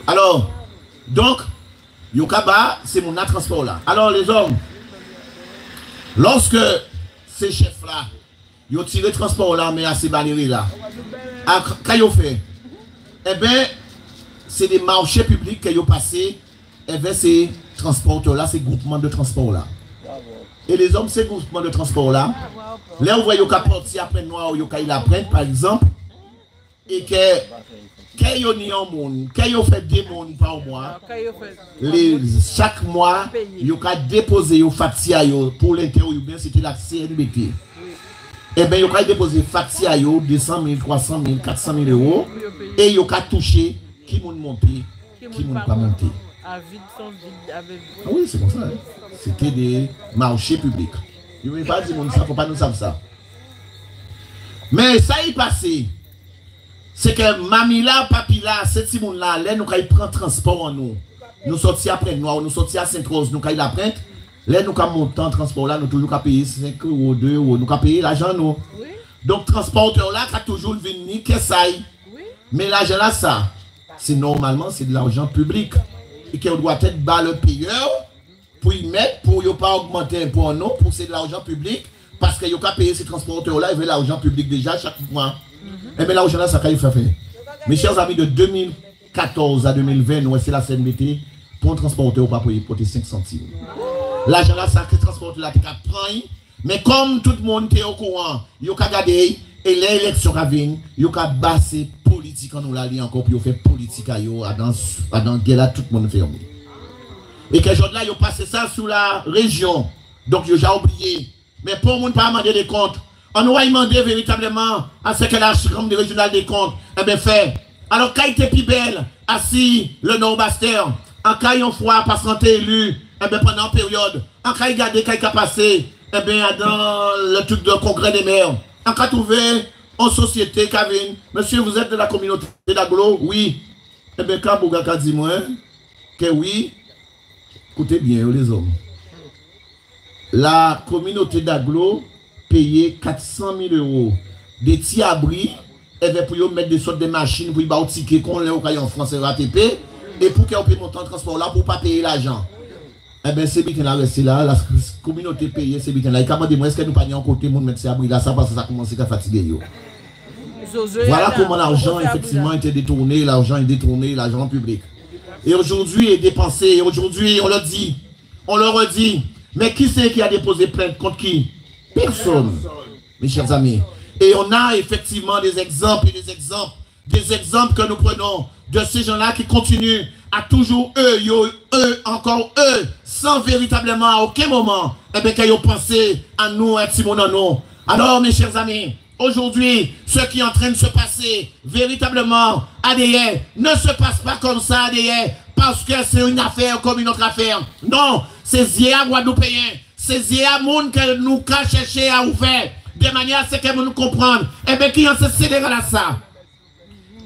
Alors, donc, Yokaba, c'est mon transport là. Alors, les hommes, lorsque ces chefs-là, ils ont tiré le transport là, mais à ces bannières là, quand ils ont fait, eh bien, c'est des marchés publics qu'ils ont passé, et bien, ces transporteurs-là, ces groupements de transport là. Et les hommes, ces groupements de transport là, là, vous voyez, ils ont parti après noir, ils ont apprennent, par exemple, et que, quand ils ont monde, quand ils fait des mondes par mois, chaque mois, ils ont déposé une facture pour l'interurbain, c'était la CNBT. Et bien, ils ont déposé facture 200 000, 300 000, 400 000 euros, et ils ont touché qui m'ont monté, qui m'ont pas monté. Ah oui, c'est comme ça. Hein. C'était des marchés publics. Je ne vais pas dire ça, il ne faut pas nous savoir ça. Mais ça y est passé. C'est que Mamila, Papila, cette monde-là, là, nous prend transport en nous. Nous sortis après Noir, nous sortis à Sainte-Rose, nous la prête. Là, nous monter en transport là, nous toujours payer 5 euros, 2 euros, nous payer l'argent nous. Oui. Donc, transporteur là, qui a toujours venu, qu'est-ce que ça y? Oui. Mais l'argent là, ça, c'est normalement, c'est de l'argent public. Et qu'on doit être bas le payeur pour y mettre, pour ne pas augmenter un peu en nous, pour c'est de l'argent public, parce qu'il n'y a pas payé ces transporteurs là, ils veulent l'argent public déjà chaque mois. Et bien l'argent là, ça a fait. Mes chers amis, de 2014 à 2020, nous, c'est la CNBT, pour un transporteur, on va porter 5 centimes. L'argent là, ça, le transporteur là, tu as pris, mais comme tout le monde est au courant, il y a regardé, et l'élection qui vient, il y a bassé politique en nous la ligne encore, puis il fait politique à yo, à dans guerre tout le monde fait. Et que jour là, il a passé ça sous la région, donc il a oublié. Mais pour le monde pas demander des comptes, on nous a demandé véritablement à ce que la Chambre régionale des comptes, eh bien fait. Alors quand il était plus belle, assis le Nord-Bastère, en cas il y a un fois pas santé élu, eh bien pendant une période, en cas il gardé quand il a passé, eh bien dans le truc de congrès des maires, en cas trouvé en société, Kavin, monsieur vous êtes de la communauté d'Aglo, oui. Eh bien quand Bougaka dit moi, que oui, écoutez bien les hommes. La communauté d'Aglo payer 400 000 euros des petits abris et pour mettre des sortes de machines pour y avoir ticket qu'on l'a en France RATP et pour qu'on puisse monter en transport là pour ne pas payer l'argent. Eh bien, c'est bien là, rester là, la communauté paye, c'est bien là. Et comment dire, est-ce que nous pas en côté pour mettre ces abris là, ça parce que ça commence à fatiguer. Voilà comment l'argent effectivement était détourné, l'argent est détourné, l'argent public. Et aujourd'hui est dépensé, et aujourd'hui on le dit, on le redit. Mais qui c'est qui a déposé plainte contre qui? Personne, mes chers amis. Et on a effectivement des exemples et des exemples que nous prenons de ces gens-là qui continuent à toujours encore eux, sans véritablement à aucun moment, eh bien, qu'ils ont pensé à nous, à Timon en nous. Alors, mes chers amis, aujourd'hui, ce qui est en train de se passer véritablement à Adéhé ne se passe pas comme ça à Adéhé, parce que c'est une affaire comme une autre affaire. Non, c'est Zéa Guadeloupéen, c'est Zéa Moun que nous avons cherché à ouvrir, de manière à ce que nous comprenions. Eh bien, qui en se cédera à ça?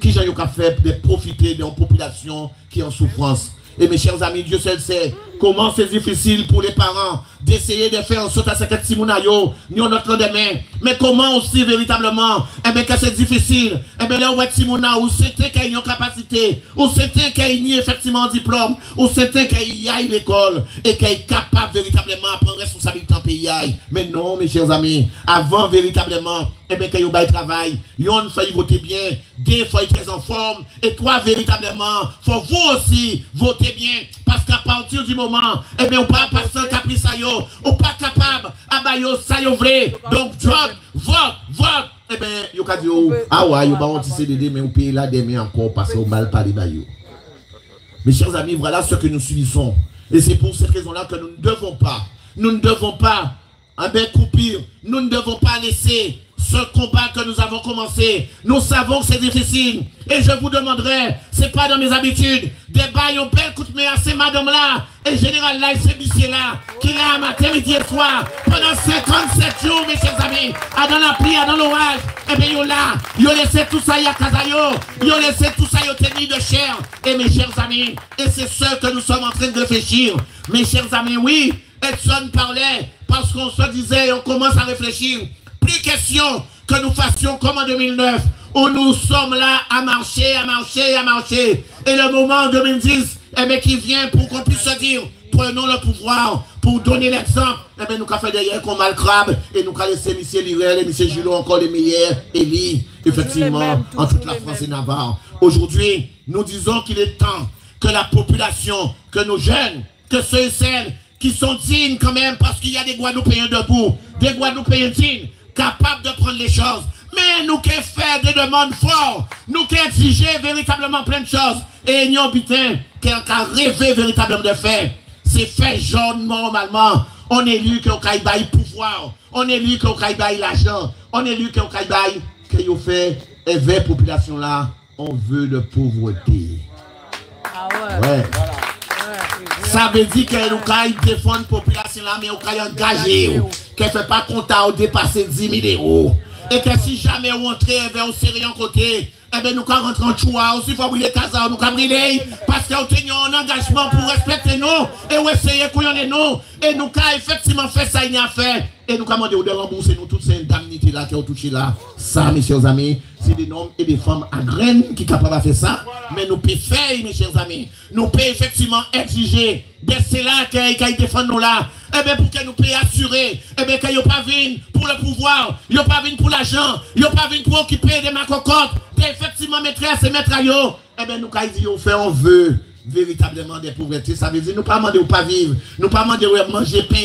qui j'ai eu qu'à faire de profiter d'une population qui est en souffrance. Et mes chers amis, Dieu seul sait comment c'est difficile pour les parents d'essayer de faire en sorte à ce que Timonayo n'y en notre demain. Mais comment aussi véritablement, eh bien que c'est difficile, eh bien là où est Timona, où c'était qu'il y a une capacité, où c'était qu'il y a effectivement un diplôme, où c'était qu'il y a une école et qu'il est capable véritablement de prendre responsabilité en pays. Mais non, mes chers amis, avant véritablement, eh bien qu'il y a un travail, il faut voter bien, deux fois très en forme, et toi véritablement, faut vous aussi voter bien, parce qu'à partir du moment, eh bien, on pas passer un caprice à yo, on pas capable, à bayo, ça yo vrai, donc vote, eh bien, yo ka di yo, ah ouais, yo ba on tisse de mais on paye là demain encore, parce qu'on mal parlé bayo. Mes chers amis, voilà ce que nous subissons, et c'est pour cette raison-là que nous ne devons pas, eh bien, coupir, nous ne devons pas laisser ce combat que nous avons commencé. Nous savons que c'est difficile. Et je vous demanderai, c'est pas dans mes habitudes, débat, yon bel coup de main à ces madame-là, et général là, et ces messieurs-là, qui là, matin, midi et soir, pendant 57 jours, mes chers amis, à dans la pluie, à dans l'orage, et bien, yon là, yon laissé tout ça, y'a Kazayo, yon laissé tout ça, yon tenu de chair. Et mes chers amis, et c'est ce que nous sommes en train de réfléchir. Mes chers amis, oui, Edson parlait, parce qu'on se disait, on commence à réfléchir. Plus question que nous fassions comme en 2009, où nous sommes là à marcher. Et le moment en 2010, eh bien, qui vient pour qu'on puisse se dire, prenons le pouvoir pour donner l'exemple. Eh bien, nous avons fait derrière qu'on mal crabe et nous avons laissé M. Lirel et M. Julot encore les meilleurs élus, effectivement, en toute la France et Navarre. Aujourd'hui, nous disons qu'il est temps que la population, que nos jeunes, que ceux et celles qui sont dignes quand même, parce qu'il y a des Guadeloupéens debout, des Guadeloupéens dignes, capables de prendre les choses. Mais nous qui faire des demandes fortes, nous qui exiger véritablement plein de choses. Et nous habitons qui a rêvé véritablement de faire. C'est fait jaune normalement. On est lui qui a bail pouvoir. On est lui qui a bail l'argent. On est lui qui a bail qui a fait élever la population là. On veut de pauvreté. Ah ouais. Ça veut dire que nous avons défendre la population là, mais nous avons engagé, qu'elle ne fait pas compte à dépasser 10 000 euros. Et que si jamais on entre vers un sérieux côté, eh bien nous avons rentré en choix, aussi il faut brûler casa, nous avons brûlé, parce que nous avons un engagement pour respecter nous, et nous essayer qu'on y en ait nous, et nous avons effectivement fait ça, il y a fait. Et nous commandons de rembourser nous toutes ces indemnités là qui ont touché là. Ça, mes chers amis, c'est des hommes et des femmes à graines qui sont capables de faire ça. Mais nous pouvons faire, mes chers amis. Nous pouvons effectivement exiger de ceux-là qui défendent nous là. Eh bien, pour que nous puissions assurer, eh bien, qu'ils n'ont pas vu pour le pouvoir, ils n'ont pas vu pour l'argent, ils n'ont pas vu pour occuper des macocottes, effectivement, maîtresse et maître. Eh bien, nous, quand ils disent, on veut véritablement des pauvretés. Ça veut dire, nous ne pas demander ou pas vivre, nous ne pas demander ou manger pain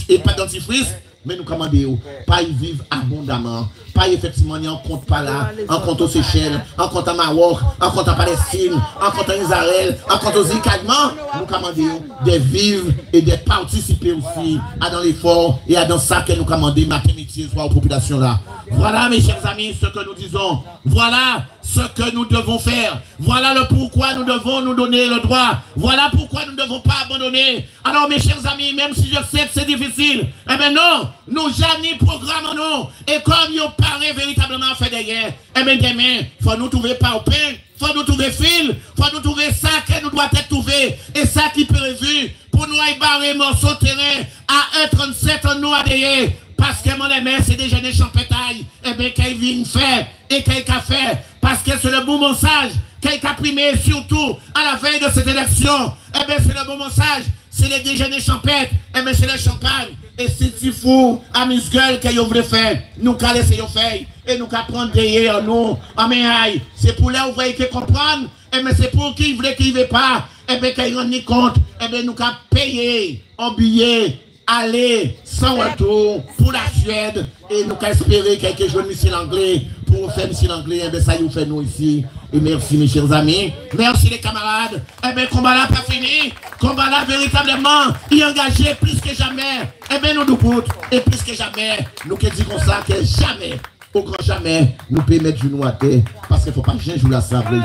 et pas dentifrice. Mais nous commandons, pas y vivre abondamment, pas effectivement ni en compte pas là, en compte aux Seychelles, en compte à Maroc, en compte à Palestine, en compte à Israël, en compte aux Icadements. Nous commandons de vivre et de participer aussi à dans l'effort et à dans ça que nous commandons matin, midi, soir aux populations là. Voilà mes chers amis ce que nous disons, voilà ce que nous devons faire, voilà le pourquoi nous devons nous donner le droit, voilà pourquoi nous ne devons pas abandonner. Alors mes chers amis, même si je sais que c'est difficile, eh bien non, nous jamais programmons nous, et comme nous paraît véritablement fait derrière, eh bien demain, il faut nous trouver par pain, il faut nous trouver fil, il faut nous trouver ça qui nous doit être trouvé, et ça qui peut prévu pour nous barrer morceau de terrain à 1,37 nous à derrière. Parce que mon aimé, c'est des jeunes champétailles, et bien qu'ils viennent faire, et qu'ils ont fait, parce que c'est le bon message, qu'ils ont primé surtout à la veille de cette élection, et bien c'est le bon message, c'est les déjeuners champêtres, et bien c'est le champagne, et c'est si fou, à Musgueule qu'ils ont voulu faire, nous qu'à laisser faire, et nous qu'à prendre derrière nous, en méaille, c'est pour là où vous voyez qu'ils comprennent, et bien c'est pour qui voulait qu'ils ne veulent pas, et bien qu'ils rendent ni compte, et bien nous qu'à payer en billets, aller sans retour pour la Suède et nous espérer quelque chose de Michel Anglais pour faire Michel Anglais. Et bien ça nous fait nous ici. Et merci mes chers amis. Merci les camarades. Et bien combat là pas fini. Combat là véritablement y engagé plus que jamais. Et bien nous nous et plus que jamais nous qui disons ça que jamais, au grand jamais, nous pouvons mettre genoux à terre parce qu'il ne faut pas jamais jouer la sable.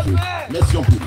Merci en plus.